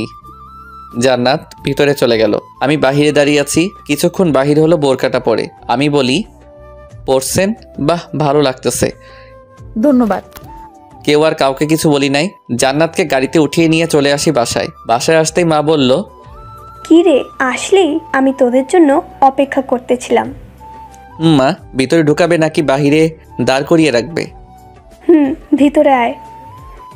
জান্নাত ভিতরে চলে গেল। আমি বাহিরে দাঁড়িয়ে আছি। কিছুক্ষণ বাহির হলো বোরকাটা পরে। আমি বলি, পরছেন? বাহ, ভালো লাগতেছে। ধন্যবাদ। কেউ আর কাউকে কিছু বলি নাই। জান্নাতকে গাড়িতে উঠিয়ে নিয়ে চলে আসি বাসায়। বাসায় আসতেই মা বলল, কি রে, আসলেই? আমি তোদের জন্য অপেক্ষা করতেছিলাম। মা, ভিতরে ঢুকাবে নাকি বাহিরে দাঁড় করিয়ে রাখবে? ভিতরে আয়।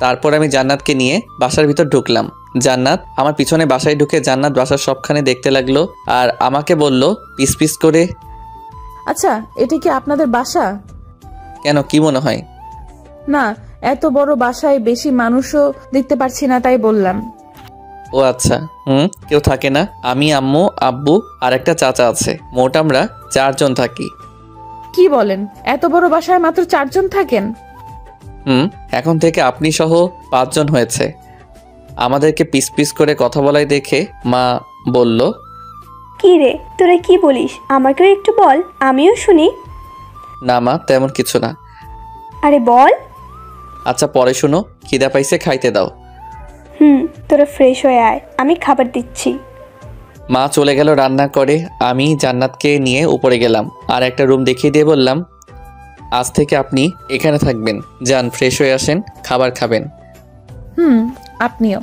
তারপর আমি জান্নাতকে নিয়ে বাসার ভিতর ঢুকলাম। জান্নাত আমার পিছনে বাসায় ঢুকে জান্নাত বাসার সবখানে দেখতে লাগলো, আর আমাকে বলল পিস পিস করে, আচ্ছা, এটা কি আপনাদের বাসা? কেন, কি মনে হয়? না, এত বড় বাসায় বেশি মানুষও দেখতে পারছি না, তাই বললাম। ও আচ্ছা, কেউ থাকে না। আমি, আম্মু, আব্বু আর একটা চাচা আছে। মোট আমরা 4 জন থাকি। কি বলেন? এত বড় বাসায় মাত্র 4 জন থাকেন? এখন থেকে আপনি সহ 5 জন হয়েছে। আমাদেরকে পিস পিস করে কথা বলাই দেখে মা বলল, কি রে, তোরা কি বলিস? আমাকেও একটু বল, আমিও শুনি। না মা, তেমন কিছু না। আরে বল। আচ্ছা পরে শুনো, খিদা পাইছে, খাইতে দাও। তোরা ফ্রেশ হয়ে আয়, আমি খাবার দিচ্ছি। মা চলে গেল রান্না করে। আমি জান্নাতকে নিয়ে উপরে গেলাম, আর একটা রুম দেখিয়ে দিয়ে বললাম, আজ থেকে আপনি এখানে থাকবেন। যান, ফ্রেশ হয়ে আসেন, খাবার খাবেন। আপনিও।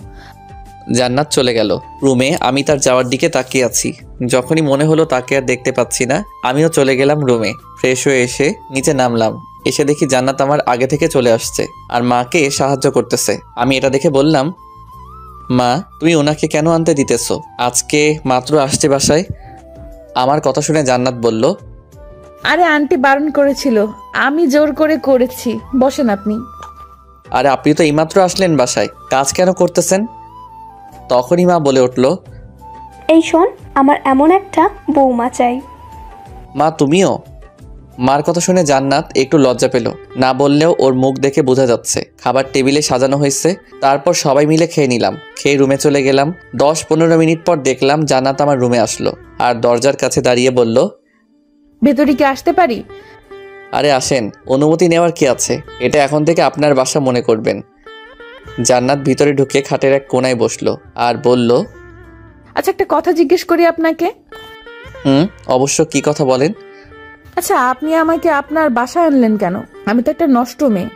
জান্নাত চলে গেল রুমে। আমি তার যাওয়ার দিকে তাকিয়ে আছি। যখনই মনে হলো তাকে আর দেখতে পাচ্ছি না, আমিও চলে গেলাম রুমে। ফ্রেশ হয়ে এসে নিচে নামলাম। এসে দেখি জান্নাত আমার আগে থেকে চলে আসছে আর মাকে সাহায্য করতেছে। আমি এটা দেখে বললাম, মা তুমি ওনাকে কেন আনতে দিতেছো? আজকে মাত্র আসছে বাসায়। আমার কথা শুনে জান্নাত বলল, আরে আন্টি বারণ করেছিল, আমি জোর করে করেছি। বসেন আপনি। আরে আপনি তো এইমাত্র আসলেন বাসায়, কাজ কেন করতেছেন? তখনই মা বলে উঠল, এই শোন, আমার এমন একটা বৌমা চাই। মা তুমিও? মার কথা শুনে জান্নাত একটু লজ্জা পেল। না বললেও ওর মুখ দেখে বোঝা যাচ্ছে। খাবার টেবিলে সাজানো হয়েছে। তারপর সবাই মিলে খেয়ে নিলাম। খেয়ে রুমে চলে গেলাম। 10-15 মিনিট পর দেখলাম জান্নাত আমার রুমে আসলো আর দরজার কাছে দাঁড়িয়ে বলল, ভেতরে কি আসতে পারি? আরে আসেন, অনুমতি নেওয়ার কি আছে? এটা এখন থেকে আপনার বাসা মনে করবেন। জান্নাত ভিতরে ঢুকে খাটের এক কোনায় বসলো আর বলল, আচ্ছা একটা কথা জিজ্ঞেস করি আপনাকে। অবশ্য, কি কথা বলেন। আচ্ছা আপনি আমাকে আপনার বাসায় আনলেন কেন? আমি তো একটা নষ্ট মেয়ে।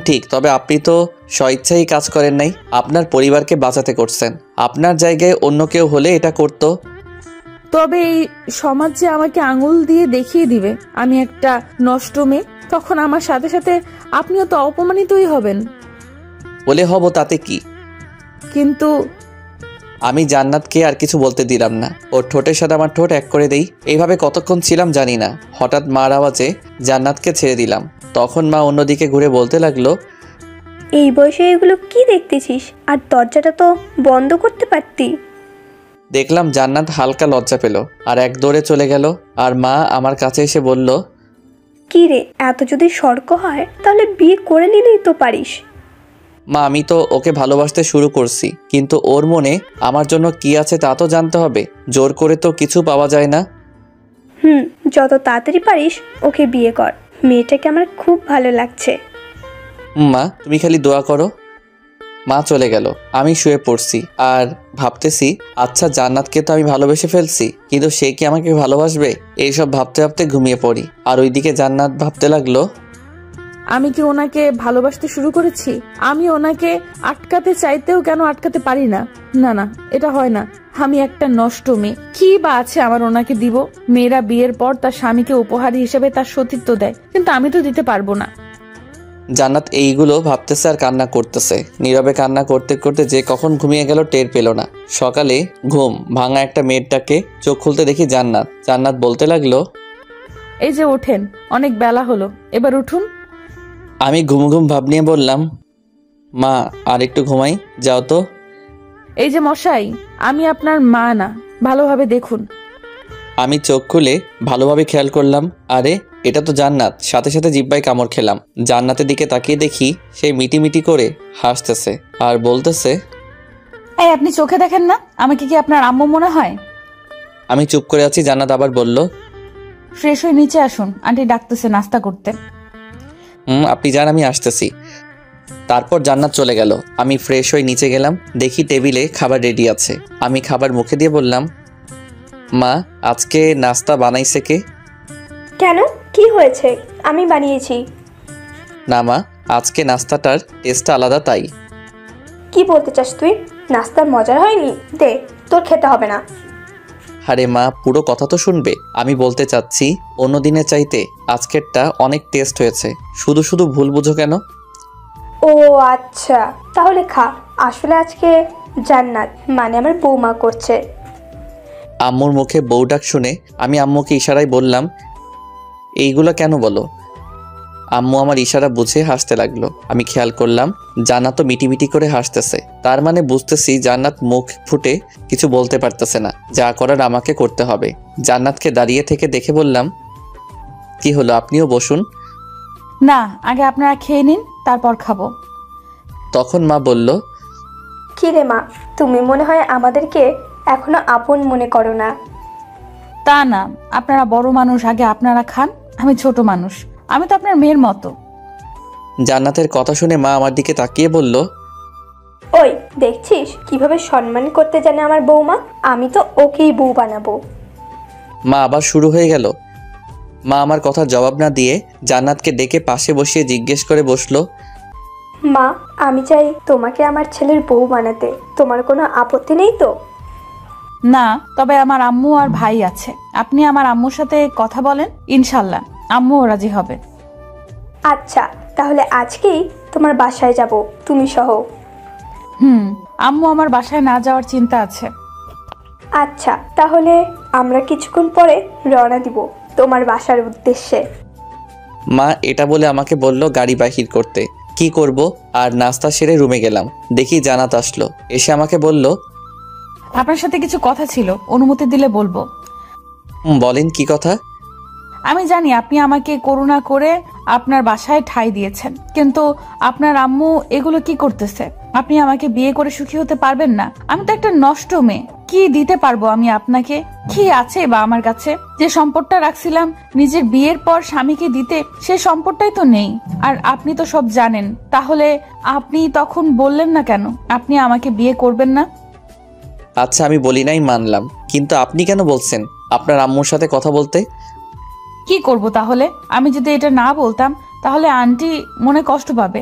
ঠিক, তবে আপনি তো স্বইচ্ছাই কাজ করেন নাই, আপনার পরিবারকে বাঁচাতে করছেন। আপনার জায়গায় অন্য কেউ হলে এটা করতো। তবে এই সমাজ যে আমাকে আঙুল দিয়ে দেখিয়ে দিবে আমি একটা নষ্ট মেয়ে, তখন আমার সাথে সাথে আপনিও তো অপমানিতই হবেন। বলে হব তাতে কি? কিন্তু আমি জান্নাতকে আর কিছু বলতে দিলাম না। ওর ঠোঁটের সাথে আমার ঠোঁট এক করে দেই। এইভাবে কতক্ষণ ছিলাম জানি না। হঠাৎ মার আওয়াজে জান্নাতকে ছেড়ে দিলাম। তখন মা অন্যদিকে ঘুরে বলতে লাগলো, এই বয়সে এগুলো কি দেখতেছিস? আর দরজাটা তো বন্ধ করতে পারতি। দেখলাম জান্নাত হালকা লজ্জা পেল আর এক দৌড়ে চলে গেল। আর মা আমার কাছে এসে বলল, কি রে, এত যদি সর্ক হয় তাহলে বিয়ে করে নিলেই তো পারিস। মা আমি তো ওকে ভালোবাসতে শুরু করছি, কিন্তু ওর মনে আমার জন্য কি আছে তা তো জানতে হবে। জোর করে তো কিছু পাওয়া যায় না। যত তাড়াতাড়ি পারিস ওকে বিয়ে কর। মেয়েটাকে আমার খুব ভালো লাগছে। মা তুমি খালি দোয়া করো। মা চলে গেল। আমি শুয়ে পড়ছি আর ভাবতেছি, আচ্ছা জান্নাতকে তো আমি ভালোবেসে ফেলছি, কিন্তু সে কি আমাকে ভালোবাসবে? এইসব ভাবতে ভাবতে ঘুমিয়ে পড়ি। আর ওইদিকে জান্নাত ভাবতে লাগলো, আমি কি ওনাকে ভালোবাসতে শুরু করেছি? আমি ওনাকে আটকাতে চাইতেও কেন আটকাতে পারি না? না না, এটা হয় না। আমি একটা নষ্ট মেয়ে। কি বা আছে আমার ওনাকে দিব? মেয়েরা বিয়ের পর তার স্বামীকে উপহার হিসেবে তার সতীত্ব দেয়, কিন্তু আমি তো দিতে পারবো না। জান্নাত এইগুলো ভাবতেছে আর কান্না করতেছে। নীরবে কান্না করতে করতে যে কখন ঘুমিয়ে গেল টের পেল না। সকালে ঘুম ভাঙা একটা মেয়েটাকে চোখ খুলতে দেখি জান্নাত। জান্নাত বলতে লাগলো, এই যে ওঠেন, অনেক বেলা হলো, এবার উঠুন। আমি ঘুম ঘুম ভাব নিয়ে বললাম, মা আর একটু ঘুমাই, যাও তো। এই যে মশাই, আমি আপনার মা না, ভালোভাবে দেখুন। আমি চোখ খুলে ভালোভাবে খেয়াল করলাম, আরে এটা তো জান্নাত। সাথে সাথে জিব্বায় কামড় খেলাম। জান্নাতের দিকে তাকিয়ে দেখি সে মিটিমিটি করে হাসতেছে আর বলতেছে, এই আপনি চোখে দেখেন না? আমাকে কি আপনার আম্মু মনে হয়? আমি চুপ করে আছি। জান্নাত আবার বলল, ফ্রেশ হয়ে নিচে আসুন, আন্টি ডাকতেছে নাস্তা করতে। আপনি যান, আমি আসতেছি। তারপর জান্নাত চলে গেল। আমি ফ্রেশ হয়ে নিচে গেলাম। দেখি টেবিলে খাবার রেডি আছে। আমি খাবার মুখে দিয়ে বললাম, মা আজকে নাস্তা বানাইছে কে? কেন, কি হয়েছে? আমি বানিয়েছি। না মা, আজকে নাস্তাটার টেস্টটা আলাদা তাই। কি বলতে চাস তুই? নাস্তার মজার হয়নি? দে, তোর খেতে হবে না। আরে মা, পুরো কথা তো শুনবে। আমি বলতে চাচ্ছি, অন্য দিনের চাইতে আজকেরটা অনেক টেস্ট হয়েছে। শুধু শুধু ভুল বুঝো কেন? ও আচ্ছা, তাহলে খা। আসলে আজকে জান্নাত মানে আমার বৌমা করছে। আম্মুর মুখে বউ ডাক শুনে আমি আম্মুকে ইশারায় বললাম, এইগুলো কেন বলো? আম্মু আমার ইশারা বুঝে হাসতে লাগলো। আমি খেয়াল করলাম জান্নাত তো মিটিমিটি করে হাসতেছে। তার মানে বুঝতেছি জান্নাত মুখ ফুটে কিছু বলতে পারতেছে না। যা করার আমাকে করতে হবে। জান্নাতকে দাঁড়িয়ে থেকে দেখে বললাম, কি হলো, আপনিও বসুন। না, আগে আপনারা খেয়ে নিন, তারপর খাবো। তখন মা বলল, কি রে মা, তুমি মনে হয় আমাদেরকে এখনো আপন মনে করো না। তা না, আপনারা বড় মানুষ, আগে আপনারা খান। আমি ছোট মানুষ, আমি তো আপনার মেয়ের মতো। জান্নাতের কথা শুনে মা আমার দিকে তাকিয়ে বলল, ওই দেখছিস কিভাবে সম্মান করতে জানে আমার বৌমা? আমি তো ওকেই বউ বানাবো। মা আবার শুরু হয়ে গেল। মা আমার কথার জবাব না দিয়ে জান্নাতকে ডেকে পাশে বসিয়ে জিজ্ঞেস করে বসলো, মা, আমি চাই তোমাকে আমার ছেলের বউ বানাতে। তোমার কোনো আপত্তি নেই তো? না, তবে আমার আম্মু আর ভাই আছে, আপনি আমার আম্মুর সাথে কথা বলেন, ইনশাল্লাহ আম্মুও রাজি হবে। আচ্ছা, তাহলে আজকেই তোমার বাসায় যাব, তুমি সহ। আম্মু আমার বাসায় না যাওয়ার চিন্তা আছে। আচ্ছা, তাহলে আমরা কিছুক্ষণ পরে রওনা দিব তোমার বাসার উদ্দেশ্যে। মা এটা বলে আমাকে বলল গাড়ি বাহির করতে। কি করব? আর নাস্তা সেরে রুমে গেলাম, দেখি জান্নাত আসলো। এসে আমাকে বলল, আপনার সাথে কিছু কথা ছিল, অনুমতি দিলে বলবো। বলেন কি কথা? আমি জানি আপনি আমাকে করুণা করে আপনার বাসায় ঠাঁই দিয়েছেন, কিন্তু আপনার আম্মু এগুলো কি করতেছে? আপনি আমাকে বিয়ে করে সুখী হতে পারবেন না? আমি তো একটা নষ্ট মেয়ে, কি দিতে পারবো আমি আপনাকে? কি আছে বা আমার কাছে? যে সম্পদটা রাখছিলাম নিজের বিয়ের পর স্বামীকে দিতে, সে সম্পদটাই তো নেই। আর আপনি তো সব জানেন, তাহলে আপনি তখন বললেন না কেন আপনি আমাকে বিয়ে করবেন না? আচ্ছা আমি বলি নাই মানলাম, কিন্তু আপনি কেন বলছেন আপনার আম্মুর সাথে কথা বলতে? কি করব তাহলে? আমি যদি এটা না বলতাম তাহলে আন্টি মনে কষ্ট পাবে।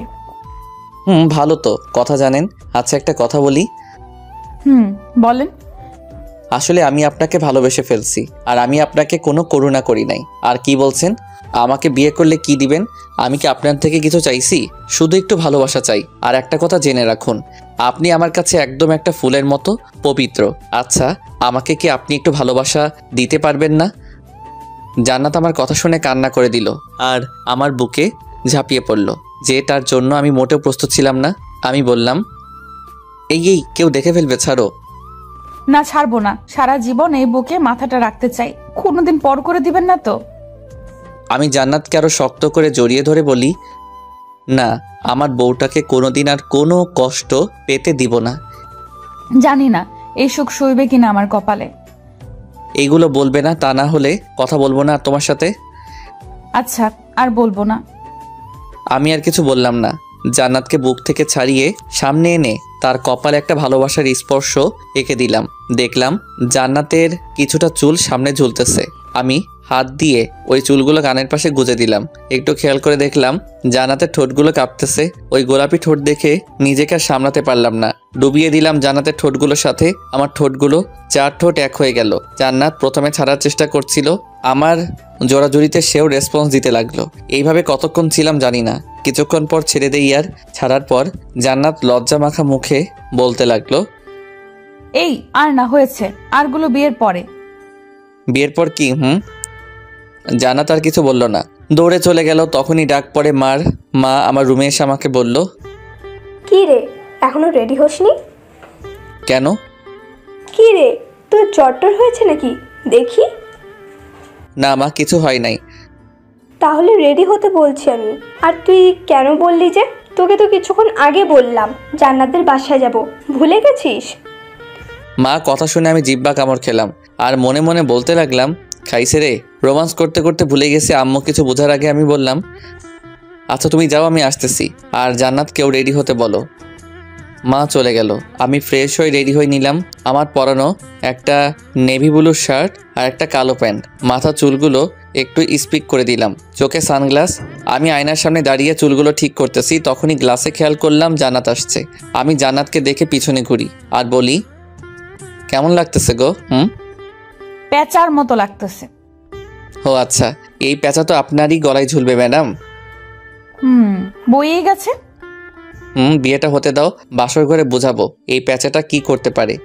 ভালো তো, কথা জানেন। আচ্ছা একটা কথা বলি। বলেন। আসলে আমি আপনাকে ভালোবেসে ফেলছি, আর আমি আপনাকে কোনো করুণা করি নাই। আর কি বলছেন আমাকে বিয়ে করলে কি দিবেন? আমি কি আপনার থেকে কিছু চাইছি? শুধু একটু ভালোবাসা চাই। আর একটা কথা জেনে রাখুন, আপনি আমার কাছে একদম একটা ফুলের মতো পবিত্র। আচ্ছা আমাকে কি আপনি একটু ভালোবাসা দিতে পারবেন না? জান্নাত আমার কথা শুনে কান্না করে দিল আর আমার বুকে ঝাঁপিয়ে পড়ল, যে তার জন্য আমি মোটেও প্রস্তুত ছিলাম না। আমি বললাম, এই কেউ দেখে ফেলবে, ছাড়ো। না, ছাড়বো না, সারা জীবন এই বুকে মাথাটা রাখতে চাই। কোনোদিন পর করে দিবেন না তো? আমি জান্নাতকে আরো শক্ত করে জড়িয়ে ধরে বলি, না, আমার বউটাকে কোনোদিন আর কোনো কষ্ট পেতে দিব না। জানি না এই সুখ সইবে কিনা আমার কপালে। এইগুলো বলবে না, তা না হলে কথা বলবো না আর তোমার সাথে। আচ্ছা, আর বলবো না। আমি আর কিছু বললাম না। জান্নাতকে বুক থেকে ছাড়িয়ে সামনে এনে তার কপালে একটা ভালোবাসার স্পর্শ এঁকে দিলাম। দেখলাম জান্নাতের কিছুটা চুল সামনে ঝুলতেছে। আমি হাত দিয়ে ওই চুলগুলো কানের পাশে গুজে দিলাম। একটু খেয়াল করে দেখলাম জান্নাতের ঠোঁটগুলো কাঁপতেছে। ওই গোলাপি ঠোঁট দেখে নিজেকে আর সামলাতে পারলাম না, ডুবিয়ে দিলাম জান্নাতের ঠোঁটগুলোর সাথে। আমার ঠোঁটগুলো 4 ঠোঁট এক হয়ে গেল। জান্নাত প্রথমে ছাড়ার চেষ্টা করছিল, আমার জোড়াজুড়িতে সেও রেসপন্স দিতে লাগলো। এইভাবে কতক্ষণ ছিলাম জানি না। কিছুক্ষণ পর ছেড়ে দেই, আর ছাড়ার পর জান্নাত লজ্জা মাখা মুখে বলতে লাগলো, এই আর না, হয়েছে, আরগুলো বিয়ের পরে। বিয়ের পর কি? জান্নাত আর কিছু বলল না, দৌড়ে চলে গেল। তখনই ডাক পড়ে মার। মা আমার রুমে এসে আমাকে বলল, কি রে, এখনো রেডি হসনি? কেন? কি রে, তোর জ্বর হয়েছে নাকি? দেখি। না মা, কিছু হয় নাই। তাহলে রেডি হতে বলছি আমি। আর তুই কেন বললি যে? তোকে তো কিছুক্ষণ আগে বললাম জান্নাতের বাসায় যাব, ভুলে গেছিস? মা কথা শুনে আমি জিব্বা কামড় খেলাম আর মনে মনে বলতে লাগলাম, খাইছে রে। রোমান্স করতে করতে ভুলে গেছে। আম্মু কিছু বোঝার আগে আমি বললাম, আচ্ছা তুমি যাও, আমি আসতেছি। আর জান্নাতকেও রেডি হতে বলো। মা চলে গেল। আমি ফ্রেশ হয়ে রেডি হয়ে নিলাম। আমার পরানো একটা নেভি ব্লু শার্ট আর একটা কালো প্যান্ট। মাথা চুলগুলো একটু স্পিক করে দিলাম, চোখে সানগ্লাস। আমি আয়নার সামনে দাঁড়িয়ে চুলগুলো ঠিক করতেছি। তখনই গ্লাসে খেয়াল করলাম জান্নাত আসছে। আমি জান্নাতকে দেখে পিছনে ঘুরি আর বলি, কেমন লাগতেছে গো? পেঁচার মতো লাগতেছে। ও আচ্ছা, এই পেঁচা তো আপনারই গলায় ঝুলবে ম্যাডাম। বইয়ে গেছে। বিয়েটা হতে দাও, বাসর ঘরে বোঝাবো এই পেঁচাটা কি করতে পারে।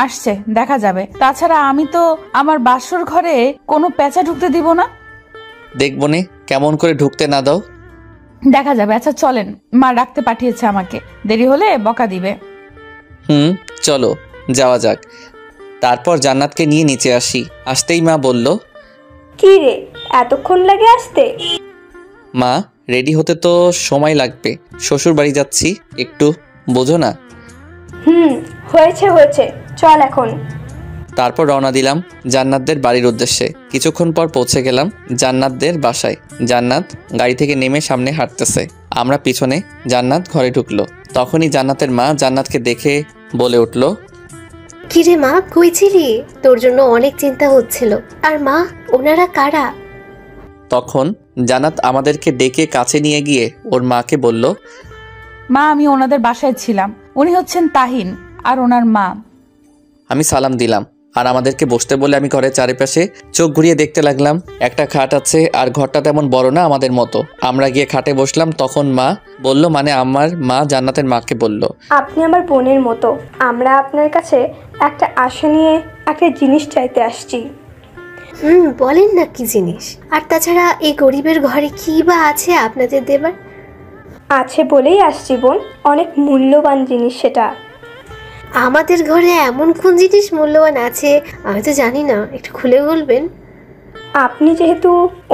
আসছে, দেখা যাবে। তাছাড়া আমি তো আমার বাসর ঘরে কোনো পেঁচা ঢুকতে দিব না। দেখবো নে কেমন করে ঢুকতে না দাও। দেখা যাবে। আচ্ছা চলেন, মা ডাকতে পাঠিয়েছে আমাকে, দেরি হলে বকা দিবে। চলো যাওয়া যাক। তারপর জান্নাতকে নিয়ে নিচে আসি। আসতেই মা বলল, কি রে, এতক্ষণ লাগে আসতে? মা রেডি হতে তো সময় লাগবে, শ্বশুর বাড়ি যাচ্ছি, একটু বোঝো না। হয়েছে, চল এখন। তারপর রওনা দিলাম জান্নাতদের বাড়ির উদ্দেশ্যে। কিছুক্ষণ পর পৌঁছে গেলাম জান্নাতদের বাসায়। জান্নাত গাড়ি থেকে নেমে সামনে হাঁটতেছে, আমরা পিছনে। জান্নাত ঘরে ঢুকলো। তখনই জান্নাতের মা জান্নাতকে দেখে বলে উঠল, কিরে মা, কই ছিলি? তোর জন্য অনেক চিন্তা হচ্ছিল। আর মা, ওনারা কারা? তখন জান্নাত আমাদেরকে ডেকে কাছে নিয়ে গিয়ে ওর মাকে বলল, মা, আমি ওনাদের বাসায় ছিলাম। উনি হচ্ছেন তাহিন আর ওনার মা। আমি সালাম দিলাম আর আমাদেরকে বসতে বলে আমি ঘরের চারিপাশে চোখ ঘুরিয়ে দেখতে লাগলাম। একটা খাট আছে আর ঘরটা তেমন বড় না আমাদের মতো। আমরা গিয়ে খাটে বসলাম, তখন মা বলল, মানে আমার মা জান্নাতের মাকে বলল, আপনি আমার বোনের মতো, আমরা আপনার কাছে একটা আশা নিয়ে একটা জিনিস চাইতে আসছি। বলেন না কি জিনিস? আর তাছাড়া এই গরিবের ঘরে কি বা আছে আপনাদের দেবার? আছে বলেই আসছি বোন, অনেক মূল্যবান জিনিস সেটা। আমাদের ঘরে এমন কোন জিনিস মূল্যবান আছে আমি তো জানি না, একটু খুলে বলবেন? আপনি যেহেতু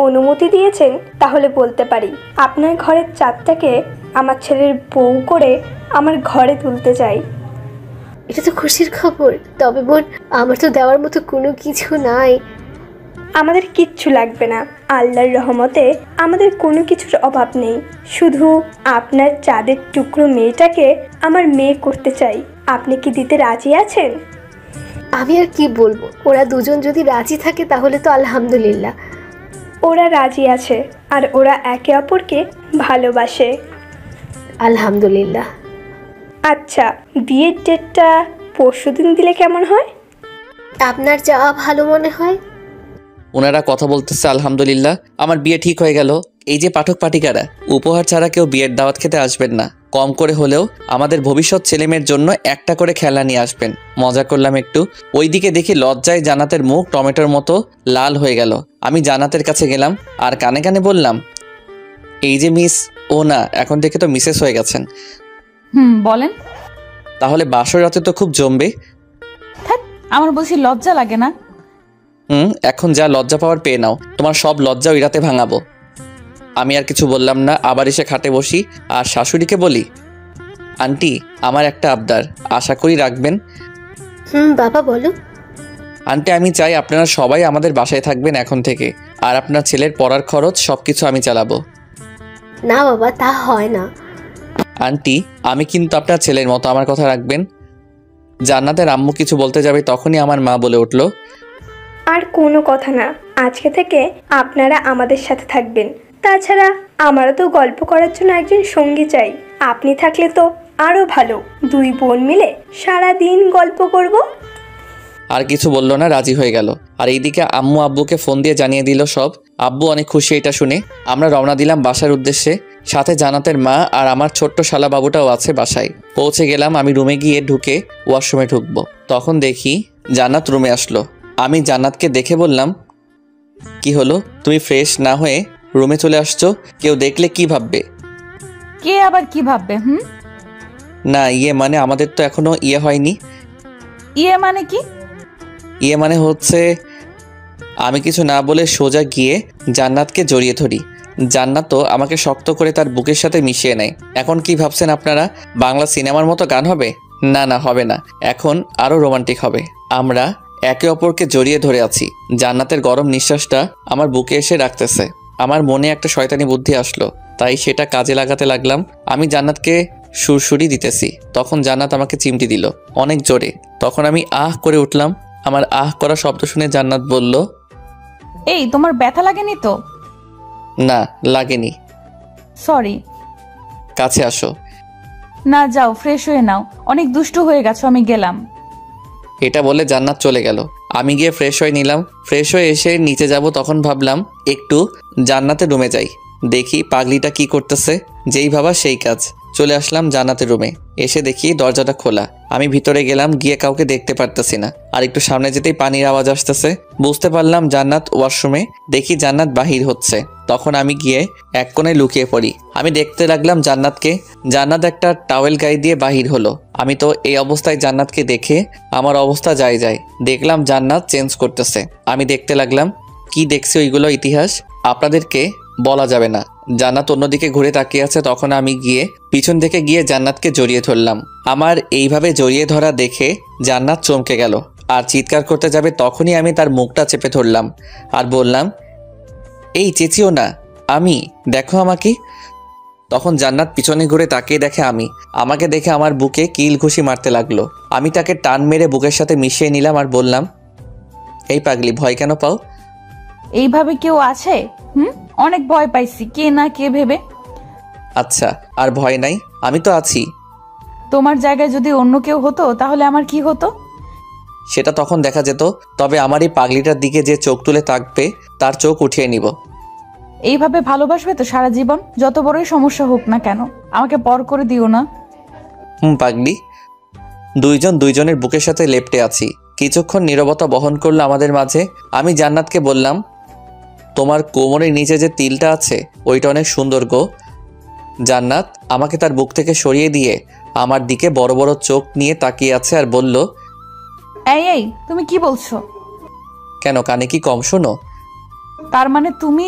অনুমতি দিয়েছেন তাহলে বলতে পারি। আপনার ঘরের চাঁদটাকে আমার ছেলের বউ করে আমার ঘরে তুলতে চাই। এটা তো খুশির খবর। তবে বোন, আমার তো দেওয়ার মতো কোনো কিছু নাই। আমাদের কিচ্ছু লাগবে না, আল্লাহর রহমতে আমাদের কোনো কিছুর অভাব নেই। শুধু আপনার চাঁদের টুকরো মেয়েটাকে আমার মেয়ে করতে চাই। আপনি কি দিতে রাজি আছেন? আমি আর কি বলবো, ওরা দুজন যদি রাজি থাকে তাহলে তো আলহামদুলিল্লাহ। ওরা রাজি আছে আর ওরা একে অপরকে ভালোবাসে। আলহামদুলিল্লাহ। আচ্ছা, বিয়ের ডেটটা পরশুদিন দিলে কেমন হয়? আপনার যা ভালো মনে হয়। ওনারা কথা বলতেছে, আলহামদুলিল্লাহ আমার বিয়ে ঠিক হয়ে গেল। এই যে পাঠক পাঠিকারা, উপহার ছাড়া কেউ বিয়ের দাওয়াত খেতে আসবেন না। কম করে হলেও আমাদের ভবিষ্যৎ ছেলেমেয়ের জন্য একটা করে খেলা নিয়ে আসবেন। মজা করলাম একটু। ওইদিকে দেখি লজ্জায় জান্নাতের মুখ টমেটোর মতো লাল হয়ে গেল। আমি জান্নাতের কাছে গেলাম আর কানে কানে বললাম, এই যে মিস, ও না, এখন থেকে তো মিসেস হয়ে গেছেন। বলেন। তাহলে বাসর রাতে তো খুব জমবে। আমার বলছি লজ্জা লাগে না? এখন যা লজ্জা পাওয়ার পেয়ে নাও, তোমার সব লজ্জা ওই রাতে ভাঙাবো। আমি আর কিছু বললাম না, আবার এসে খাটে বসি আর শাশুড়িকে বলি, আন্টি আমার একটা আবদার, আশা করি রাখবেন। বাবা বলো। আন্টি আমি চাই আপনারা সবাই আমাদের বাসায় থাকবেন এখন থেকে, আর আপনার ছেলের পড়ার খরচ সবকিছু আমি চালাবো। না বাবা, তা হয় না। আন্টি আমি কিন্তু আপনার ছেলের মতো, আমার কথা রাখবেন। জান্নাতের আম্মু কিছু বলতে যাবে তখনই আমার মা বলে উঠল, আর কোনো কথা না, আজকে থেকে আপনারা আমাদের সাথে থাকবেন। তাছাড়া আমারও তো গল্প করার জন্য একজন সঙ্গী চাই। আপনি থাকলে তো আরও ভালো, দুই বোন মিলে সারা দিন গল্প করব। আর কিছু বলল না, রাজি হয়ে গেল। আর এইদিকে আম্মু আব্বুকে ফোন দিয়ে জানিয়ে দিল সব। আব্বু অনেক খুশি এটা শুনে। আমরা রওনা দিলাম বাসার উদ্দেশ্যে। সাথে জান্নাতের মা আর আমার ছোট্ট শালা বাবুটাও আছে বাসায়। পৌঁছে গেলাম। আমি রুমে গিয়ে ঢুকে ওয়াশরুমে ঢুকবো, তখন দেখি জান্নাত রুমে আসলো। আমি জান্নাতকে দেখে বললাম, কি হলো, তুমি ফ্রেশ না হয়ে রুমে চলে আসছো? কেউ দেখলে কি ভাববে? কে আবার কি ভাববে? না মানে আমাদের তো এখনো হয়নি। মানে কি? মানে হচ্ছে, আমি কিছু না বলে সোজা গিয়ে জান্নাতকে জড়িয়ে ধরি। জান্নাতও আমাকে শক্ত করে তার বুকের সাথে মিশিয়ে নেয়। এখন কি ভাবছেন আপনারা, বাংলা সিনেমার মতো গান হবে? না হবে না, এখন আরো রোমান্টিক হবে। আমরা একে অপরকে জড়িয়ে ধরে আছি। জান্নাতের গরম নিঃশ্বাসটা আমার বুকে এসে রাখতেছে। আমার মনে একটা শয়তানি বুদ্ধি আসলো, তাই সেটা কাজে লাগাতে লাগলাম। আমি জান্নাতকে সুরসুরি দিতেছি, তখন জান্নাত আমাকে চিমটি দিল অনেক জোরে। তখন আমি আহ করে উঠলাম। আমার আহ করা শব্দ শুনে জান্নাত বলল, এই তোমার ব্যথা লাগেনি তো? না লাগেনি। সরি। কাছে আসো। না, যাও ফ্রেশ হয়ে নাও, অনেক দুষ্টু হয়ে গেছো, আমি গেলাম। এটা বলে জান্নাত চলে গেল। আমি গিয়ে ফ্রেশ হয়ে নিলাম। ফ্রেশ হয়ে এসে নিচে যাব, তখন ভাবলাম একটু জান্নাতের রুমে যাই, দেখি পাগলিটা কি করতেছে। যেই ভাবা সেই কাজ। চলে আসলাম জান্নাতের রুমে। এসে দেখি দরজাটা খোলা। আমি ভিতরে গেলাম, গিয়ে কাউকে দেখতে পারতেছি না। আর একটু সামনে যেতেই পানির আওয়াজ আসতেছে। বুঝতে পারলাম জান্নাত ওয়াশরুমে। দেখি জান্নাত বাহির হচ্ছে। তখন আমি গিয়ে এক কোণে লুকিয়ে পড়ি। আমি দেখতে লাগলাম জান্নাতকে। জান্নাত একটা টাওয়েল গায়ে দিয়ে বাহির হলো। আমি তো এই অবস্থায় জান্নাতকে দেখে আমার অবস্থা যায়। দেখলাম জান্নাত চেঞ্জ করতেছে। আমি দেখতে লাগলাম। কি দেখছি ওইগুলো ইতিহাস আপনাদেরকে বলা যাবে না। জান্নাত অন্যদিকে ঘুরে তাকিয়ে আছে। তখন আমি গিয়ে পিছন থেকে গিয়ে জান্নাতকে জড়িয়ে ধরলাম। আমার এইভাবে জড়িয়ে ধরা দেখে জান্নাত চমকে গেল আর চিৎকার করতে যাবে, তখনই আমি তার মুখটা চেপে ধরলাম আর বললাম, এই চেঁচিও না, আমি, দেখো আমাকে। তখন জান্নাত পিছনে ঘুরে তাকিয়ে দেখে আমি। আমাকে দেখে আমার বুকে কিল ঘুষি মারতে লাগলো। আমি তাকে টান মেরে বুকের সাথে মিশিয়ে নিলাম আর বললাম, এই পাগলি, ভয় কেন পাও? এইভাবে কেউ আছে? অনেক ভয় পাইছি, কে না কে ভেবে। আচ্ছা, আর ভয় নাই, আমি তো আছি। তোমার জায়গায় যদি অন্য কেউ হতো তাহলে আমার কি হতো? সেটা তখন দেখা যেত, তবে আমার এই পাগলিটার দিকে যে চোখ তুলে তাকবে তার চোখ উঠিয়ে নিব। এইভাবে ভালোবাসবে তো সারা জীবন, যত বড়ই সমস্যা হোক না কেন। আমাকে পর করে দিও না। পাগলি। দুইজন দুইজনের বুকের সাথে লেপ্টে আছি। কিছুক্ষণ নীরবতা বহন করলো আমাদের মাঝে। আমি জান্নাতকে বললাম, তোমার কোমরের নিচে যে তিলটা আছে ওইটা অনেক সুন্দর গো। জান্নাত আমাকে তার বুক থেকে সরিয়ে দিয়ে আমার দিকে বড় বড় চোখ নিয়ে তাকিয়ে আছে আর বলল, এই তুমি কি বলছো? কেন, কানে কি কম শোনো? তার মানে তুমি?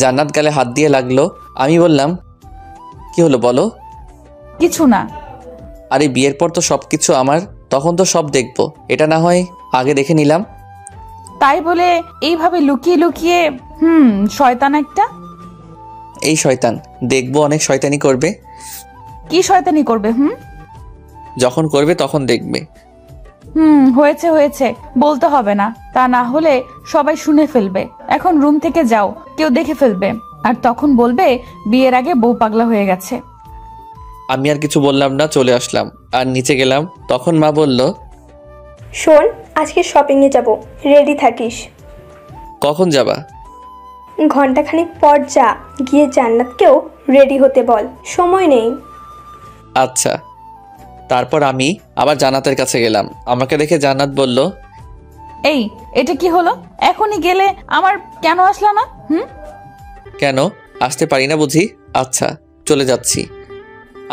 জান্নাত গালে হাত দিয়ে লাগলো। আমি বললাম, কি হলো বলো? কিছু না। আরে বিয়ের পর তো সবকিছু আমার, তখন তো সব দেখবো, এটা না হয় আগে দেখে নিলাম। তাই বলে এইভাবে লুকিয়ে লুকিয়ে? শয়তান একটা। এই শয়তান দেখবো অনেক শয়তানি করবে। কি শয়তানি করবে? যখন করবে তখন দেখবে। হয়েছে হয়েছে, বলতে হবে না, তা না হলে সবাই শুনে ফেলবে। এখন রুম থেকে যাও, কেউ দেখে ফেলবে, আর তখন বলবে বিয়ের আগে বউ পাগলা হয়ে গেছে। আমি আর কিছু বললাম না, চলে আসলাম। আর নিচে গেলাম, তখন মা বলল, শোন, আজকে শপিংয়ে যাব, রেডি থাকিস। কখন যাবা? ঘন্টাখানেক পর যা, গিয়ে জান্নাতকেও রেডি হতে বল, সময় নেই। আচ্ছা। তারপর আমি আবার জান্নাতের কাছে গেলাম। আমাকে দেখে জান্নাত বলল, এটা কি হলো? এখনই গেলে আমার কেন আসলা না? কেন আসতে পারি না বুঝি? আচ্ছা, চলে যাচ্ছি।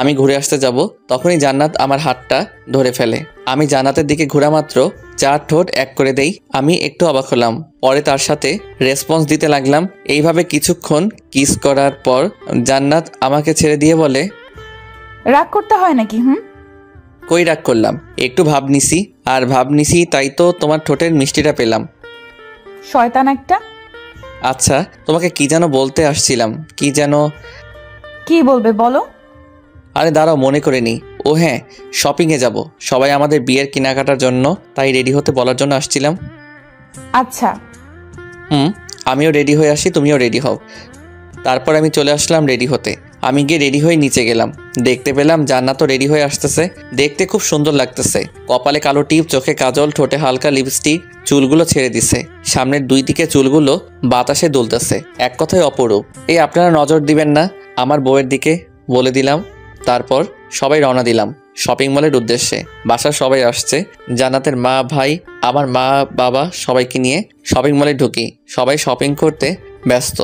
আমি ঘুরে আসতে যাব, তখনই জান্নাত আমার হাতটা ধরে ফেলে। আমি জান্নাতের দিকে ঘোরা মাত্র 4 ঠোঁট এক করে দেই। আমি একটু অবাক হলাম, পরে তার সাথে রেসপন্স দিতে লাগলাম। এইভাবে কিছুক্ষণ কিস করার পর জান্নাত আমাকে ছেড়ে দিয়ে বলে, রাগ করতে হয় নাকি? কই রাগ করলাম, একটু ভাব নিছি, আর ভাব নিছি তাই তো তোমার ঠোঁটের মিষ্টিটা পেলাম। শয়তান একটা। আচ্ছা, তোমাকে কি যেন বলতে আসছিলাম, কি যেন। কি বলবে বলো? আরে দাঁড়াও, মনে করে নি। ও হ্যাঁ, শপিংয়ে যাব, সবাই আমাদের বিয়ের কেনাকাটার জন্য, তাই রেডি হতে বলার জন্য আসছিলাম। আচ্ছা। আমিও রেডি হয়ে আসি, তুমিও রেডি হও। তারপর আমি চলে আসলাম রেডি হতে। আমি গিয়ে রেডি হয়ে নিচে গেলাম, দেখতে পেলাম জান্নাতও রেডি হয়ে আসতেছে। দেখতে খুব সুন্দর লাগতেছে, কপালে কালো টিপ, চোখে কাজল, ঠোঁটে হালকা লিপস্টিক, চুলগুলো ছেড়ে দিছে, সামনের 2 দিকে চুলগুলো বাতাসে দুলতেছে। এক কথায় অপরূপ। আপনারা নজর দিবেন না আমার বউয়ের দিকে, বলে দিলাম। তারপর সবাই রওনা দিলাম শপিং মলের উদ্দেশ্যে। বাসার সবাই আসছে, জান্নাতের মা, ভাই, আমার মা, বাবা, সবাইকে নিয়ে শপিং মলে ঢুকি। সবাই শপিং করতে ব্যস্ত,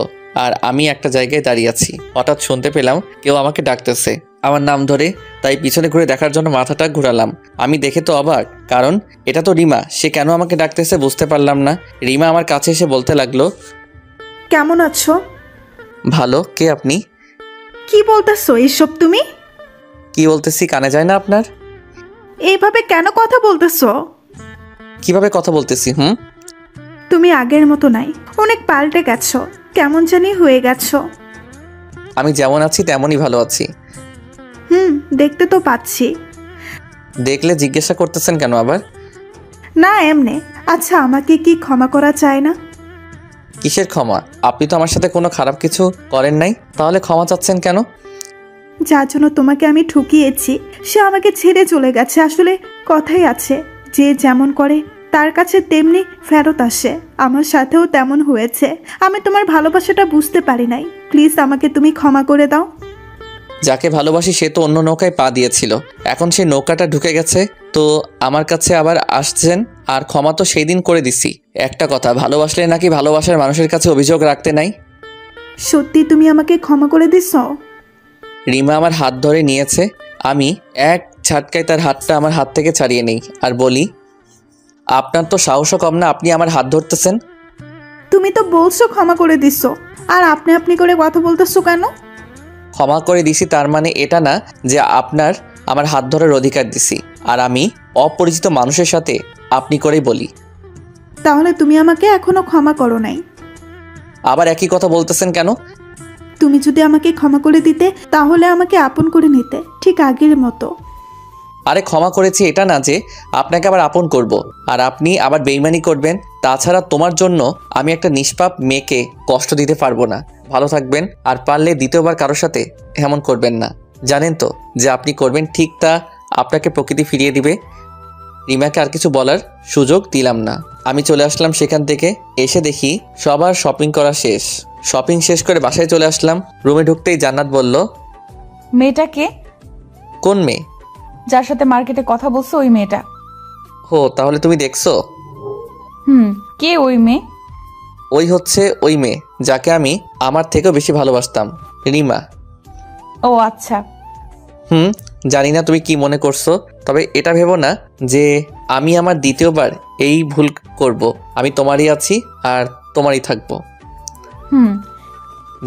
আর আমি একটা জায়গায় দাঁড়িয়ে আছি। হঠাৎ শুনতে পেলাম কেউ আমাকে ডাকতেছে আমার নাম ধরে, তাই পিছনে ঘুরে দেখার জন্য মাথাটা ঘুরালাম। আমি দেখে তো অবাক, কারণ এটা তো রিমা। সে কেন আমাকে ডাকতেছে বুঝতে পারলাম না। রিমা আমার কাছে এসে বলতে লাগলো, কেমন আছো? ভালো। কে আপনি? কি বলতেছো এইসব তুমি? কি বলতেছি কানে যায় না আপনার? এইভাবে কেন কথা বলতেছো? কিভাবে কথা বলতেছি? তুমি আগের মতো নাই, অনেক পাল্টে গেছো, কেমন জানি হয়ে গেছো। আমি যেমন আছি তেমনই ভালো আছি। দেখতে তো পাচ্ছি। দেখলে জিজ্ঞাসা করতেছেন কেন আবার? না এমনি। আচ্ছা, আমাকে কি ক্ষমা করা চায় না? কিসের ক্ষমা? আপনি তো আমার সাথে কোনো খারাপ কিছু করেন নাই, তাহলে ক্ষমা চাচ্ছেন কেন? যার জন্য তোমাকে আমি ঠকিয়েছি সে আমাকে ছেড়ে চলে গেছে। আসলে কথাই আছে, যে যেমন করে তার কাছে তেমনি ফেরত আসে। আমার সাথেও তেমন হয়েছে। আমি তোমার ভালোবাসাটা বুঝতে পারি নাই। প্লিজ আমাকে তুমি ক্ষমা করে দাও। যাকে ভালোবাসি সে তো অন্য নৌকায় পা দিয়েছিল, এখন সেই নৌকাটা ঢুকে গেছে, তো আমার কাছে আবার আসছেন। আর ক্ষমা তো সেই দিন করে দিছি। একটা কথা, ভালোবাসলে নাকি ভালোবাসার মানুষের কাছে অভিযোগ রাখতে নাই? সত্যি তুমি আমাকে ক্ষমা করে দিছ? রিমা আমার হাত ধরে নিয়েছে। আমি এক ঝাটকায় তার হাতটা আমার হাত থেকে ছাড়িয়ে নেই আর বলি, আপনার তো সাহসও কম না, আপনি আমার হাত ধরতেছেন। তুমি তো বলছো ক্ষমা করে দিছো, আর আপনি আপনি করে কথা বলতেছো কেন? ক্ষমা করে দিছি তার মানে এটা না যে আপনার আমার হাত ধরার অধিকার দিছি, আর আমি অপরিচিত মানুষের সাথে আপনি করেই বলি। তাহলে তুমি আমাকে এখনো ক্ষমা করো নাই? আবার একই কথা বলতেছেন কেন? তুমি যদি আমাকে ক্ষমা করে দিতে তাহলে আমাকে আপন করে নিতে, ঠিক আগের মতো। আরে ক্ষমা করেছি এটা না যে আপনাকে আবার আপন করব আর আপনি আবার বেইমানি করবেন। তাছাড়া তোমার জন্য আমি একটা নিষ্পাপ মেয়েকে কষ্ট দিতে পারবো না। ভালো থাকবেন, আর পারলে দ্বিতীয়বার কারোর সাথে এমন করবেন না। জানেন তো যে আপনি করবেন ঠিক তা আপনাকে প্রকৃতি ফিরিয়ে দিবে। রিমাকে আর কিছু বলার সুযোগ দিলাম না। আমি চলে আসলাম সেখান থেকে। এসে দেখি সবার শপিং করা শেষ। শপিং শেষ করে বাসায় চলে আসলাম। রুমে ঢুকতেই জান্নাত বলল, মেয়েটাকে? কোন মেয়ে? যার সাথে মার্কেটে কথা বলছো ওই মেয়েটা। হো, তাহলে তুমি দেখছো? কে ওই মেয়ে? ওই হচ্ছে ওই মেয়ে যাকে আমি আমার থেকেও বেশি ভালোবাসতাম, রিমা। ও আচ্ছা। জানি না তুমি কি মনে করছো, তবে এটা ভেবো না যে আমি আমার দ্বিতীয়বার এই ভুল করব। আমি তোমারই আছি আর তোমারই থাকবো।